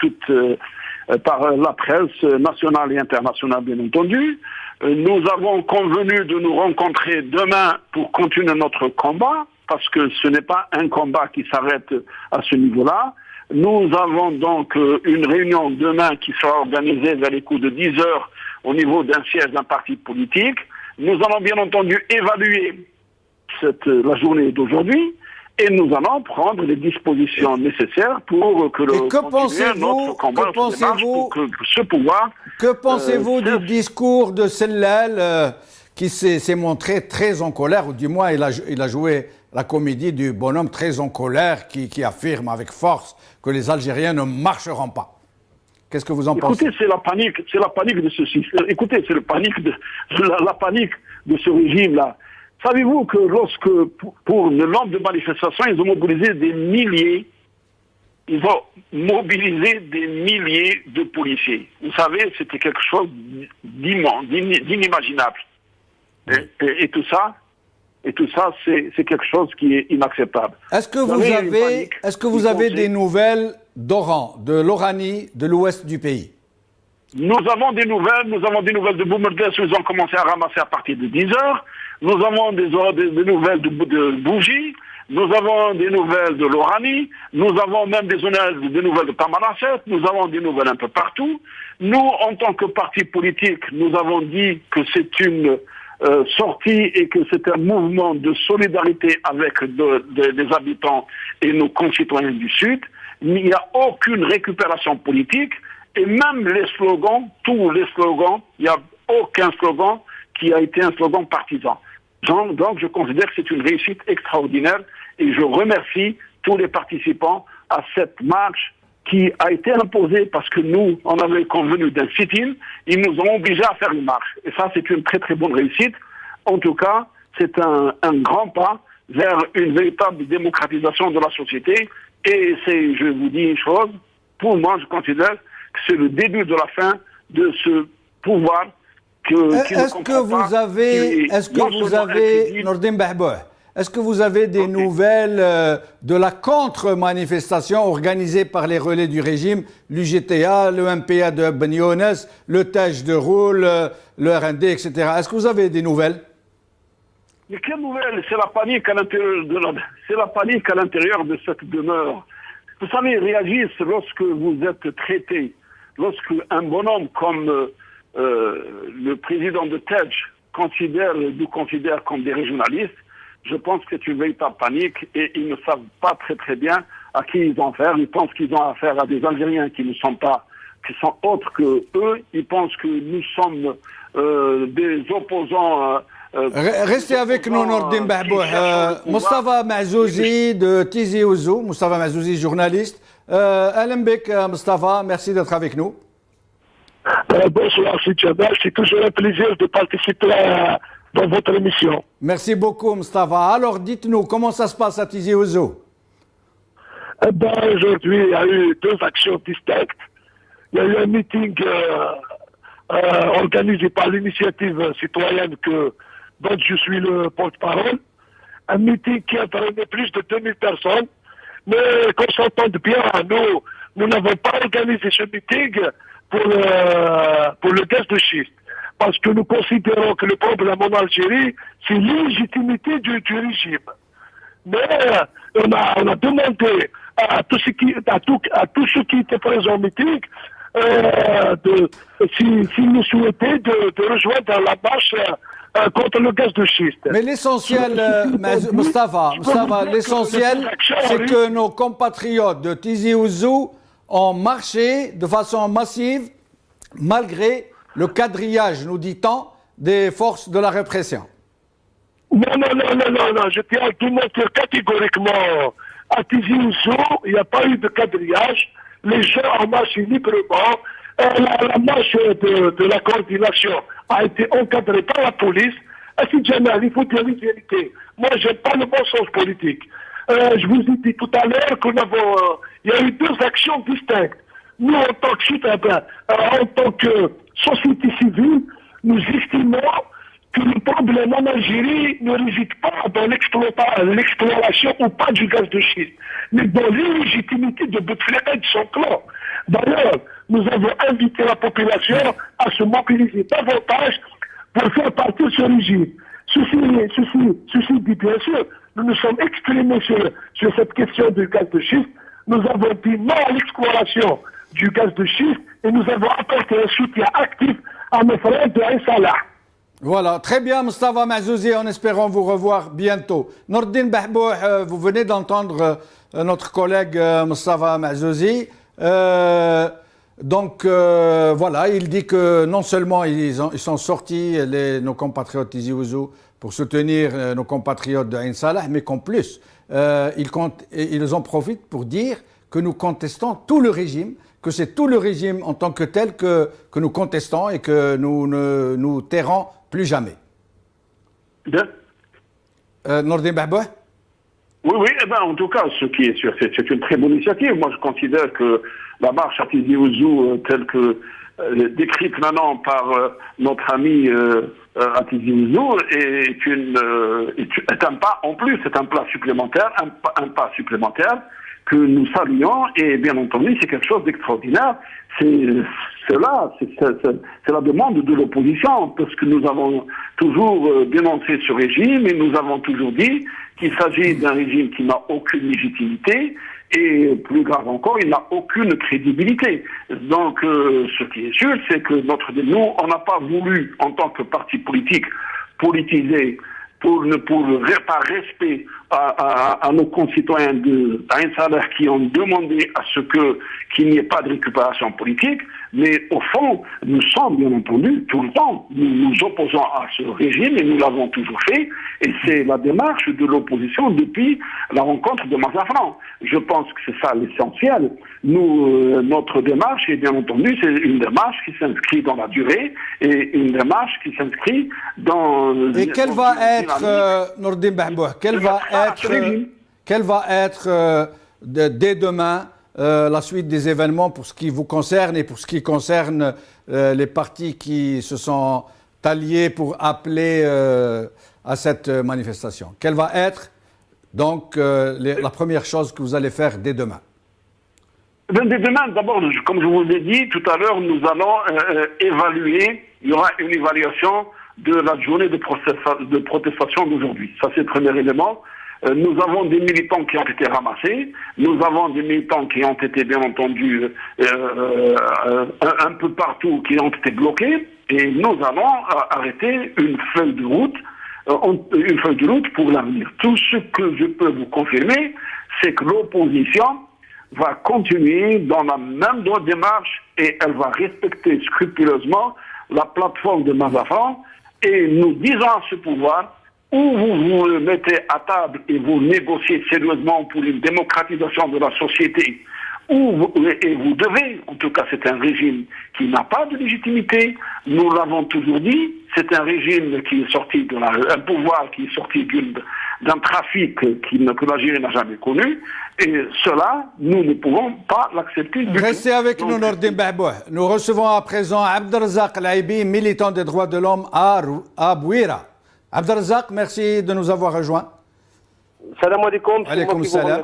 par la presse nationale et internationale, bien entendu. Nous avons convenu de nous rencontrer demain pour continuer notre combat, parce que ce n'est pas un combat qui s'arrête à ce niveau-là. Nous avons donc une réunion demain qui sera organisée vers les coups de 10 heures au niveau d'un siège d'un parti politique. Nous allons bien entendu évaluer la journée d'aujourd'hui et nous allons prendre les dispositions nécessaires pour que notre combat pour que ce pouvoir... Que pensez-vous du discours de Sellal qui s'est montré très en colère, ou du moins il a joué la comédie du bonhomme très en colère qui affirme avec force que les Algériens ne marcheront pas? Qu'est-ce que vous en pensez? Écoutez, c'est la panique de ce système. Écoutez, c'est la panique de ce régime-là. Savez-vous que pour le nombre de manifestations, ils ont mobilisé des milliers, de policiers. Vous savez, c'était quelque chose d'inimaginable. Et tout ça, c'est quelque chose qui est inacceptable. Est-ce que vous avez des nouvelles d'Oran, de l'Oranie, de l'ouest du pays? Nous avons des nouvelles de Boumerdès, ils ont commencé à ramasser à partir de 10 heures. Nous avons des nouvelles de Bougie, nous avons des nouvelles de l'Oranie, nous avons même des nouvelles de Tamanrasset, nous avons des nouvelles un peu partout. Nous, en tant que parti politique, nous avons dit que c'est une sortie et que c'est un mouvement de solidarité avec des habitants et nos concitoyens du Sud. Il n'y a aucune récupération politique et même les slogans, tous les slogans, il n'y a aucun slogan qui a été un slogan partisan. Donc je considère que c'est une réussite extraordinaire et je remercie tous les participants à cette marche qui a été imposée parce que nous, on avait convenu d'un sit-in, ils nous ont obligés à faire une marche. Et ça, c'est une très très bonne réussite. En tout cas, c'est un grand pas vers une véritable démocratisation de la société. Et je vous dis une chose, pour moi, je considère que c'est le début de la fin de ce pouvoir Est-ce que vous avez des nouvelles de la contre-manifestation organisée par les relais du régime, l'UGTA, le MPA de Ben Younes, le TEJ de Roule, le RND, etc. Est-ce que vous avez des nouvelles? Mais quelle nouvelle? C'est la panique à l'intérieur de cette demeure. Vous savez, ils réagissent lorsque vous êtes traité, lorsque un bonhomme comme le président de TEJ nous considère comme des régionalistes. Je pense que c'est une véritable panique et ils ne savent pas très bien à qui ils ont affaire. Ils pensent qu'ils ont affaire à des Algériens qui sont autres que eux. Ils pensent que nous sommes des opposants. Restez avec nous, Nordin Bahbouh. Moustapha Mazouzi de Tizi Ouzou, Moustapha Mazouzi, journaliste. Alain Bek, Moustapha, merci d'être avec nous. Bonsoir, c'est toujours un plaisir de participer dans votre émission. Merci beaucoup, Moustapha. Alors, dites-nous, comment ça se passe à Tizi Ouzou? Aujourd'hui, il y a eu deux actions distinctes. Il y a eu un meeting organisé par l'initiative citoyenne dont je suis le porte-parole. Un meeting qui a drainé plus de 2000 personnes. Mais qu'on s'entende bien, nous n'avons pas organisé ce meeting pour le gaz de schiste. Parce que nous considérons que le problème en Algérie, c'est l'illégitimité du régime. Mais on a demandé à tous ceux qui étaient présents au meeting s'ils nous souhaitaient de rejoindre la marche contre le gaz de schiste. Mais l'essentiel, Moustapha, l'essentiel, c'est que nos compatriotes de Tizi Ouzou ont marché de façon massive, malgré le quadrillage, nous dit-on, des forces de la répression. Non, je tiens à démontrer catégoriquement à Tizi Ouzou, il n'y a pas eu de quadrillage, les gens ont marché librement, la marche de la coordination a été encadrée par la police. Il faut dire la vérité. moi, j'aime pas le bon sens politique. Je vous ai dit tout à l'heure il y a eu deux actions distinctes. Nous, en tant que citoyens, en tant que société civile, nous estimons que le problème en Algérie ne réside pas dans l'exploration ou pas du gaz de schiste, mais dans l'illégitimité de Bouteflika et de son clan. D'ailleurs, nous avons invité la population à se mobiliser davantage pour faire partie de ce régime. Ceci dit, bien sûr, nous nous sommes exprimés sur cette question du gaz de schiste. Nous avons dit non à l'exploration du gaz de schiste et nous avons apporté un soutien actif à nos frères de Ain Salah. Voilà, très bien, Moustapha Maazouzi, en espérant vous revoir bientôt. Nordine Bahbouh, vous venez d'entendre notre collègue Moustapha Maazouzi. Donc, voilà, il dit que non seulement ils sont sortis, nos compatriotes Tizi Ouzou, pour soutenir nos compatriotes de Ain Salah, mais qu'en plus, ils en profitent pour dire que nous contestons tout le régime, que c'est tout le régime en tant que tel que nous contestons et que nous ne nous tairons plus jamais. Nordine Bahbouh? Oui, en tout cas, ce qui est sûr, c'est une très bonne initiative. Moi, je considère que la marche à Tizi Ouzou, telle que décrite maintenant par notre ami à Tizi Ouzou, est un pas en plus, c'est un pas supplémentaire que nous saluons, et bien entendu, c'est quelque chose d'extraordinaire. C'est la demande de l'opposition, parce que nous avons toujours dénoncé ce régime, et nous avons toujours dit qu'il s'agit d'un régime qui n'a aucune légitimité, et plus grave encore, il n'a aucune crédibilité. Donc, ce qui est sûr, c'est que nous, on n'a pas voulu, en tant que parti politique, politiser par respect à nos concitoyens de Ain Salah qui ont demandé à ce qu'il n'y ait pas de récupération politique, mais au fond, nous sommes bien entendu tout le temps, nous opposons à ce régime et nous l'avons toujours fait, et c'est la démarche de l'opposition depuis la rencontre de Mazafran. Je pense que c'est ça l'essentiel. Notre démarche, et bien entendu, c'est une démarche qui s'inscrit dans la durée et une démarche qui s'inscrit dans... Et quelle va être, Nordine Bahbouh, quelle va être dès demain la suite des événements pour ce qui vous concerne et pour ce qui concerne les partis qui se sont alliés pour appeler à cette manifestation? Quelle va être donc la première chose que vous allez faire dès demain? Dès demain, d'abord, comme je vous l'ai dit tout à l'heure, nous allons évaluer, il y aura une évaluation de la journée de protestation d'aujourd'hui. Ça, c'est le premier élément. Nous avons des militants qui ont été ramassés, nous avons des militants qui ont été, bien entendu, un peu partout, qui ont été bloqués, et nous allons arrêter une feuille de route pour l'avenir. Tout ce que je peux vous confirmer, c'est que l'opposition va continuer dans la même démarche et elle va respecter scrupuleusement la plateforme de Mazafran, et nous disons à ce pouvoir, ou vous vous mettez à table et vous négociez sérieusement pour une démocratisation de la société, et vous devez, en tout cas c'est un régime qui n'a pas de légitimité, nous l'avons toujours dit, c'est un régime qui est sorti un pouvoir qui est sorti d'un trafic que l'Algérie n'a jamais connu, et cela, nous ne pouvons pas l'accepter. Restez avec nous, Nordine Bahbouh. Nous recevons à présent Abdelrazak Laibi, militant des droits de l'homme à Bouira. Abdelrazak, merci de nous avoir rejoints. Salam alaikum. Alaikum salam.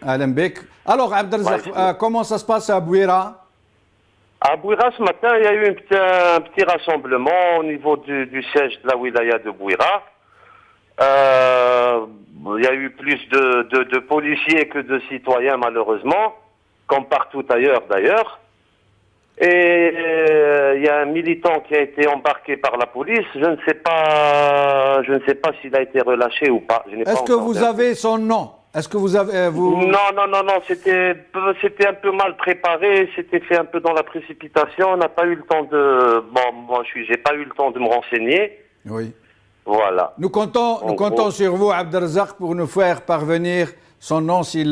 Alam bik. Alors, Abdelrazak, comment ça se passe à Bouira? À Bouira, ce matin, il y a eu un petit rassemblement au niveau du siège de la wilaya de Bouira. Il y a eu plus de policiers que de citoyens, malheureusement, comme partout ailleurs d'ailleurs. Et il y a un militant qui a été embarqué par la police. Je ne sais pas s'il a été relâché ou pas. Est-ce que vous avez son nom? Est-ce que vous avez Non. C'était un peu mal préparé. C'était fait un peu dans la précipitation. On n'a pas eu le temps de. Bon, moi, j'ai pas eu le temps de me renseigner. Oui. Voilà. Nous comptons sur vous, Abdelrazak, pour nous faire parvenir son nom s'il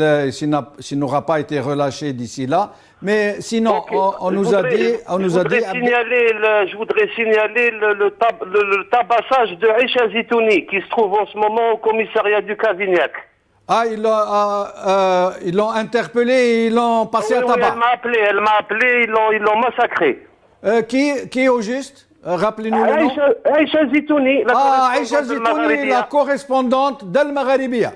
n'aura pas été relâché d'ici là. Mais sinon, on nous a dit... Je voudrais signaler le tabassage de Aïcha Zitouni qui se trouve en ce moment au commissariat du Cavignac. Ah, ils l'ont interpellé et ils l'ont passé à tabac. Oui, elle m'a appelé, ils l'ont massacré. Qui au juste? Rappelez-nous le nom. Aïcha Zitouni, la correspondante d'Al Magharibiya.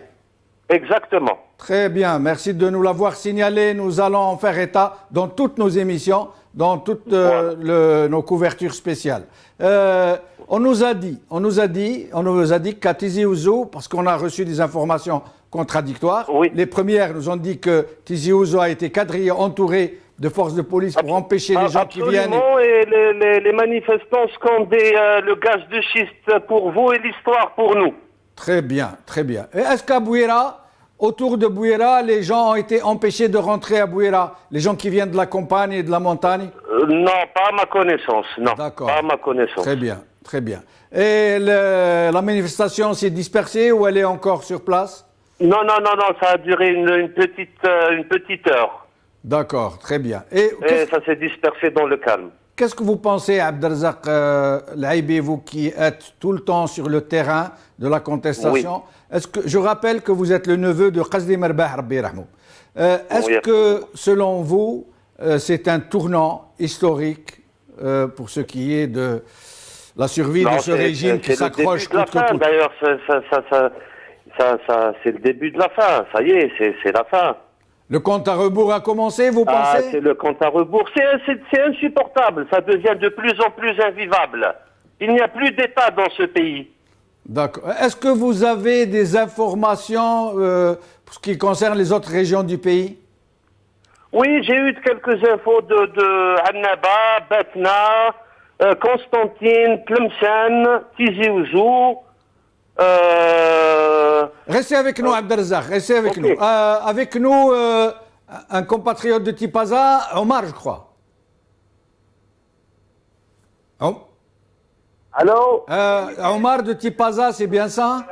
Exactement. Très bien, merci de nous l'avoir signalé. Nous allons en faire état dans toutes nos émissions, dans toutes nos couvertures spéciales. On nous a dit qu'à Tizi Ouzou, parce qu'on a reçu des informations contradictoires, les premières nous ont dit que Tizi Ouzou a été quadrillé, entouré de forces de police pour empêcher les gens qui viennent. Et les manifestants scandaient le gaz de schiste pour vous et l'histoire pour nous. Très bien, très bien. Et est-ce qu'à Bouira, autour de Bouira, les gens ont été empêchés de rentrer à Bouira? Les gens qui viennent de la campagne et de la montagne? Non, pas à ma connaissance. Non, d'accord. Pas à ma connaissance. Très bien, très bien. Et la manifestation s'est dispersée ou elle est encore sur place? Non, ça a duré une petite heure. D'accord, très bien. Et ça s'est dispersé dans le calme. Qu'est-ce que vous pensez, Abdelrazak Laïbi, vous qui êtes tout le temps sur le terrain de la contestation? Oui. Je rappelle que vous êtes le neveu de Qasdi Merbah, Rabbi Rahmou. Est-ce que, selon vous, c'est un tournant historique pour ce qui est de la survie de ce régime qui s'accroche coûte que coûte? D'ailleurs, c'est le début de la fin. Ça y est, c'est la fin. Le compte à rebours a commencé, vous pensez? C'est le compte à rebours. C'est insupportable. Ça devient de plus en plus invivable. Il n'y a plus d'État dans ce pays. D'accord. Est-ce que vous avez des informations pour ce qui concerne les autres régions du pays? Oui, j'ai eu quelques infos de Annaba, Batna, Constantine, Tlemcen, Tizi Ouzou. Restez avec nous, Abdelrazak, restez avec nous. Avec nous, un compatriote de Tipaza, Omar, je crois. Allô? Omar de Tipaza, c'est bien ça?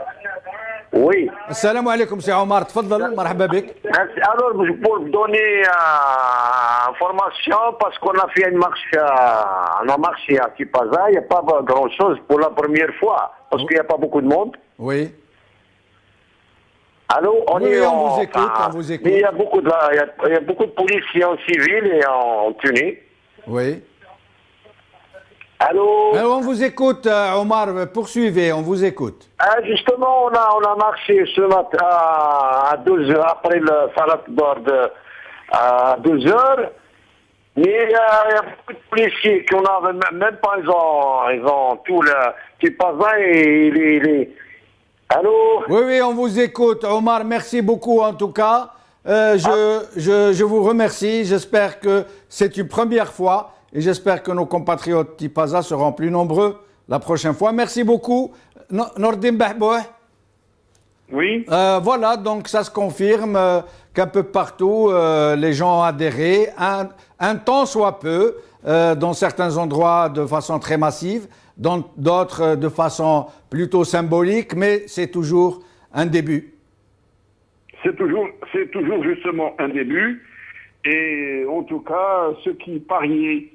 Oui. Assalamu alaikum, c'est Omar. Tfadal, marhaba bik. Alors, pour vous donner information, parce qu'on a fait on a marché à Tipaza, il n'y a pas grand-chose pour la première fois, parce qu'il n'y a pas beaucoup de monde. Oui. Allô? On vous écoute, on vous écoute. Il y a beaucoup de policiers en civil et en tenue. Oui. Allô? On vous écoute, Omar, poursuivez, on vous écoute. Justement, on a marché ce matin à 2h, après le Salat Bord à 2h. Mais il y a beaucoup de policiers qui on a même pas, ils ont tout le petit pazin et les... Allô? Oui, on vous écoute. Omar, merci beaucoup en tout cas. Je vous remercie. J'espère que c'est une première fois et j'espère que nos compatriotes Tipaza seront plus nombreux la prochaine fois. Merci beaucoup. Nordin Bahbouh. Oui. Voilà, donc ça se confirme qu'un peu partout, les gens ont adhéré, un temps soit peu, dans certains endroits de façon très massive, dans d'autres de façon plutôt symbolique, mais c'est toujours un début. C'est toujours justement un début. Et en tout cas, ceux qui pariaient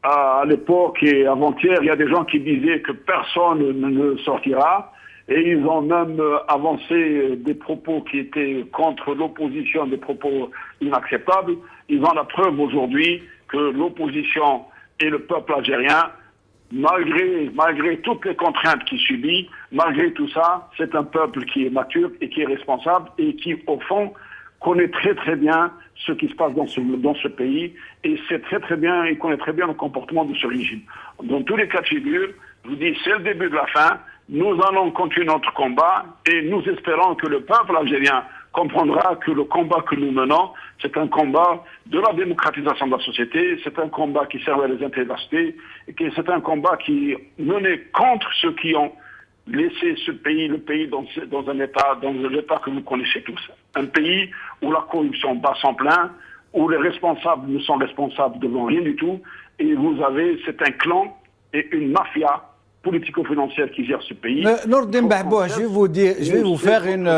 à l'époque et avant-hier, il y a des gens qui disaient que personne ne sortira. Et ils ont même avancé des propos qui étaient contre l'opposition, des propos inacceptables. Ils ont la preuve aujourd'hui que l'opposition et le peuple algérien, malgré toutes les contraintes qu'il subit, malgré tout ça, c'est un peuple qui est mature et qui est responsable et qui, au fond, connaît très très bien ce qui se passe dans ce pays et sait très très bien, il connaît très bien le comportement de ce régime. Dans tous les cas de figure, je vous dis, c'est le début de la fin. Nous allons continuer notre combat et nous espérons que le peuple algérien comprendra que le combat que nous menons, c'est un combat de la démocratisation de la société, c'est un combat qui servait les intérêts de la société, et que c'est un combat qui menait contre ceux qui ont laissé ce pays, le pays dans l'état que vous connaissez tous. Un pays où la corruption bat son plein, où les responsables ne sont responsables devant rien du tout, et c'est un clan et une mafia politico-financière qui gère ce pays. Nordin Bahbouh, je vais vous faire une...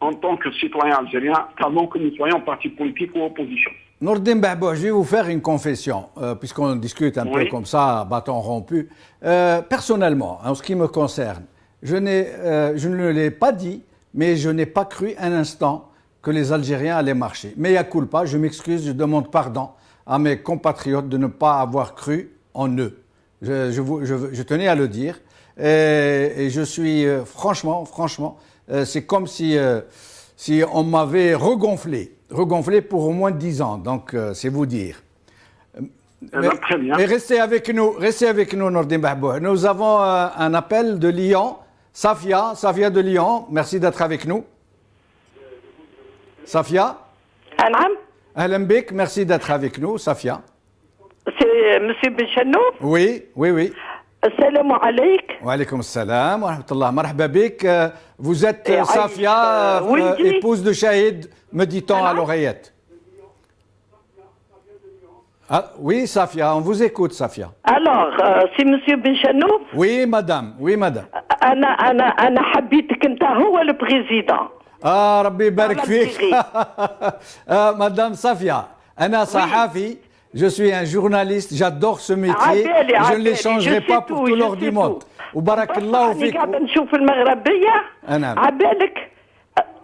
en tant que citoyen algérien qu'avant que nous soyons parti politique ou opposition. Nourdine Bahbouh, je vais vous faire une confession, puisqu'on discute un peu comme ça, bâton rompu. Personnellement, en ce qui me concerne, je ne l'ai pas dit, mais je n'ai pas cru un instant que les Algériens allaient marcher. Mais à culpa, je m'excuse, je demande pardon à mes compatriotes de ne pas avoir cru en eux. Je tenais à le dire. Et je suis, franchement, c'est comme si on m'avait regonflé pour au moins 10 ans. Donc, c'est vous dire. Très bien. Mais restez avec nous, Nourdine Bahbouh. Nous avons un appel de Lyon. Safia de Lyon, merci d'être avec nous. Safia. Ahlan bik, merci d'être avec nous, Safia. C'est Monsieur Benchanou? Oui. Assalamu alaikum. Wa alaykoum salam wa rahmatullah. Marhaba bik. Vous êtes Safia, épouse de Shahid, me dit-on à l'oreillette. Ah, oui, Safia, on vous écoute, Safia. Alors, c'est Monsieur Benchanou? Oui, madame. أنا حبيتك أنت هو البريزيدون. ربي يبارك فيك. Madame Safia, أنا صحافي. Je suis un journaliste, j'adore ce métier, je ne l'échangerai pas pour tout l'or du monde. وبارك الله فيك. قاعدة نشوف المغربية. عبالك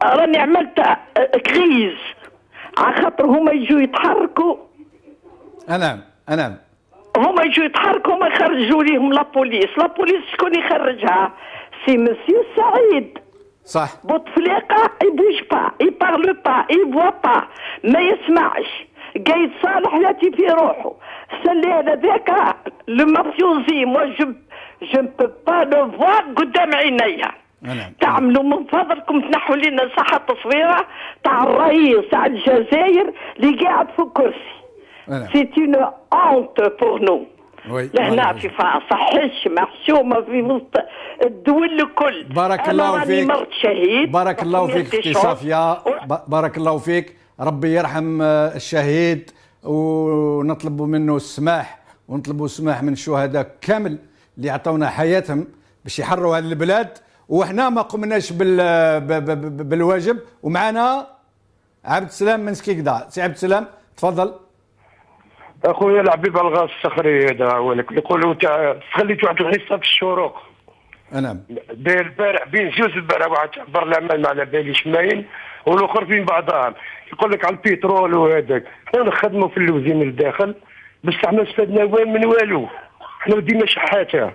راني عملت كريز على خاطر هما يجوا يتحركوا. أنا هما يجوا يتحركوا ما يخرجوا ليهم لابوليس شكون يخرجها؟ سي مسيو سعيد. صح. بوتفليقة يبوش با يبارلو با يبوا با ما يسمعش. قايد صالح ياتي في روحه سلي هذاك لو مافيوزي مو جو مبو با لو فوا قدام عينيا. تعملوا من فضلكم تنحوا لنا صحة تصويره تاع الرئيس تاع الجزائر اللي قاعد في الكرسي. سي اون اونت بور نو. لهنا في فرنسا حش محشومه في وسط الدول الكل. بارك الله فيك. أنا مرت شهيد. بارك الله فيك اختي صافيه. بارك الله فيك. ربي يرحم الشهيد ونطلب منه السماح ونطلبوا السماح من الشهداء كامل اللي عطونا حياتهم باش يحرروا هذه البلاد وحنا ما قمناش بالواجب. ومعنا عبد السلام من سكيكدا. سي عبد السلام تفضل. اخويا العبيب الغاز الصخري هذا هو لك يقولوا خليت واحد الحصه في الشروق. نعم. داير البارح بين زوج البارح واحد برلمان ما على باليش ماين والاخر بين بعضهم يقول لك على البترول وهذاك. حنا نخدموا في اللوزين الداخل بس حنا استفدنا وين من والو. حنا ديما شحاته.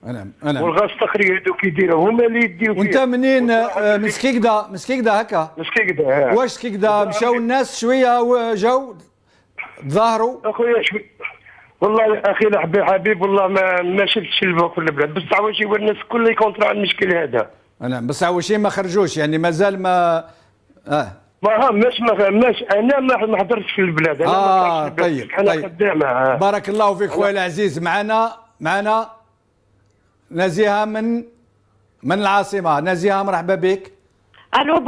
انا والغاز الصخري هذوك يديروا هما اللي يديو فيه. وانت منين؟ من سكيكدا هكا؟ من سكيكدا. واش سكيكدا مشاو الناس شويه وجاو تظاهروا؟ اخويا شوي والله اخي حبيب والله ما شفتش البوك في البلاد بس عواجي والناس كل يكونترا المشكل هذا. بس عواجي ما خرجوش يعني مازال ما ماش انا ما حضرتش في البلاد. انا طيب انا خدامه. بارك الله فيك خويا العزيز. معنا نزيهه من العاصمه. نزيهه مرحبا بك. الو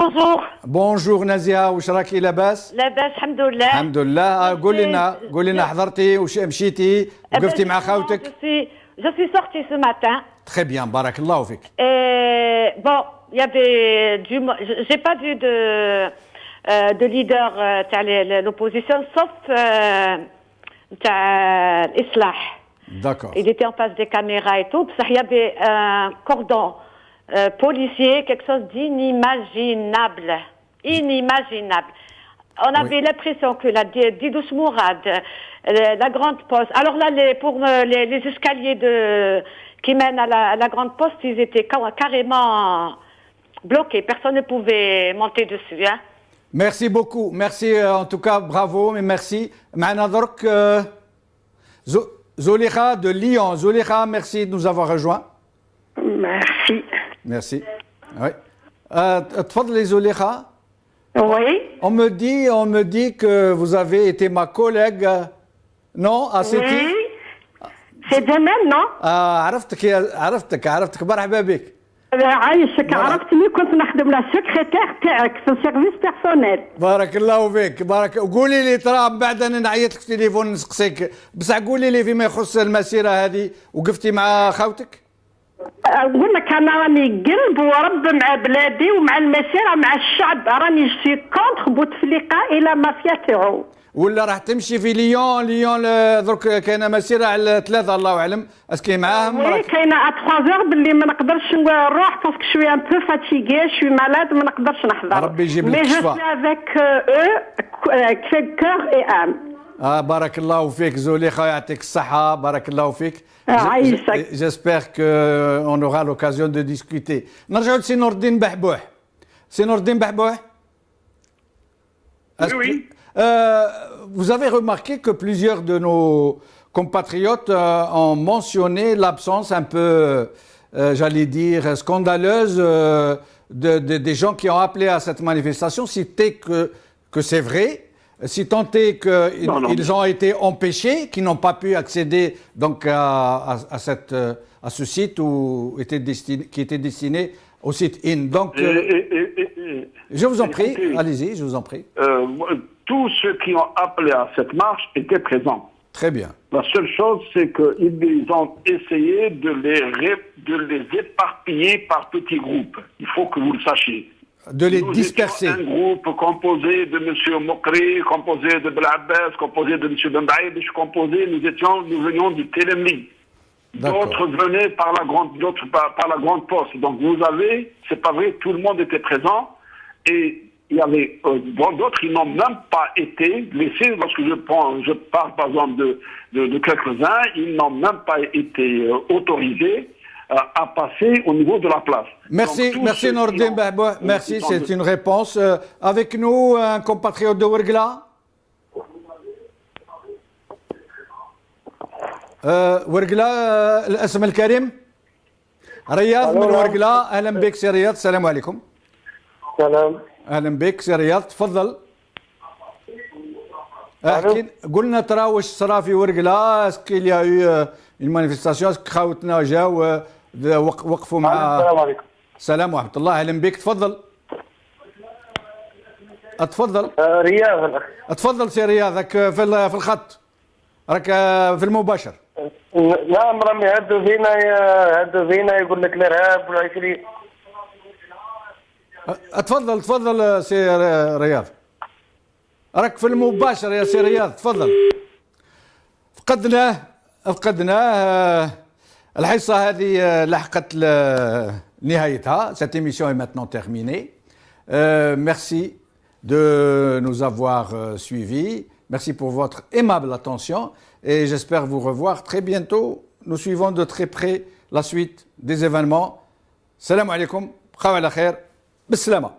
بونجور نزيهه، واش راكي لاباس؟ لاباس الحمد لله. الحمد لله. قولي لنا حضرتي وش مشيتي وقفتي مع خاوتك؟ Je suis sortie ce matin. Très bien, بارك الله فيك. Bon, il y avait j'ai pas vu de leader de l'opposition sauf l'Islah. D'accord. Il était en face des caméras et tout. Il y avait un cordon policier, quelque chose d'inimaginable. On avait l'impression que la Didous Mourad, la Grande Poste. Alors là, pour les escaliers qui mènent à la Grande Poste, ils étaient carrément bloqués. Personne ne pouvait monter dessus. Hein. Merci beaucoup. Merci en tout cas, bravo, mais merci. Maintenant, donc, Zolikha de Lyon. Zolikha, merci de nous avoir rejoints. Merci. Oui. Tfadli Zolikha. Oui. On me dit que vous avez été ma collègue, non, à City. Oui. C'est de même, non? عرفتك مرحبا بك. عايشك عرفتني كنت نخدم لا سكرتير تاعك في السيرفيس بيرسونيل. بارك الله فيك. قولي لي ترى من بعد انا نعيط لك في التليفون نسقسيك بصح قولي لي فيما يخص المسيره هذه وقفتي مع خاوتك؟ نقول لك انا راني قلب ورب مع بلادي ومع المسيره مع الشعب، راني سي كونتر بوتفليقه الى مافيا تاعو. ولا راح تمشي في ليون درك كاينه مسيره على 3 الله اعلم، اسكي معاهم؟ وي كاينه ا 3 باللي ما نقدرش نروح باسكو شوي ان بو فاتيغي شوي مالاد ما نقدرش نحضر. ربي يجيب لك الشفاء. مي جو افيك او كور اي ام. بارك الله فيك زوليخه يعطيك الصحه، بارك الله فيك. عايشك. J'espère qu'on aura l'occasion de discuter. نرجعوا لسي نور الدين بحبوح. سي نور الدين بحبوح. Oui. Vous avez remarqué que plusieurs de nos compatriotes ont mentionné l'absence un peu, j'allais dire, scandaleuse des gens qui ont appelé à cette manifestation, si tant que c'est vrai, si tant est qu'ils ont été empêchés, qu'ils n'ont pas pu accéder donc à ce site qui était destiné au site IN. Donc, je vous en prie, allez-y, je vous en prie. Tous ceux qui ont appelé à cette marche étaient présents. Très bien. La seule chose, c'est qu'ils ont essayé de les éparpiller par petits groupes. Il faut que vous le sachiez. De les disperser. Un groupe composé de M. Mokri, composé de Blabbès, composé de M. Bendaïd, nous venions du Télémli. D'autres venaient par la grande poste. Donc vous avez, c'est pas vrai, tout le monde était présent. Et il y avait d'autres qui n'ont même pas été laissés. Lorsque je parle par exemple de quelques-uns, ils n'ont même pas été autorisés à passer au niveau de la place. Merci, merci Nordin Bahbouh. Merci, c'est une réponse. Avec nous, un compatriote de Ouergla. Ouergla, الاسم الكريم رياض من Ouergla. اهلا بك سي رياض، السلام عليكم. سلام. اهلا بك سي رياض، تفضل. احكي قلنا ترى واش صرا في Ouergla، اسكو il y a eu une manifestation، اسكو خاوتنا جاو وقفوا مع. السلام عليكم. السلام ورحمة الله، أهلا بك، تفضل. اتفضل. رياض. اتفضل سي رياض، راك في الخط، راك في المباشر. نعم رامي هدوا فينا يقول لك الارهاب والعشرين. اتفضل تفضل سي رياض، راك في المباشر يا سي رياض، تفضل. فقدناه الحصة هذه لحقت نهايتها. Cette émission est maintenant terminée. Merci de nous avoir suivis. Merci pour votre aimable attention et j'espère vous revoir très bientôt. Nous suivons de très près la suite des événements. Salam alaikum, bqaw ala khair, bissalama.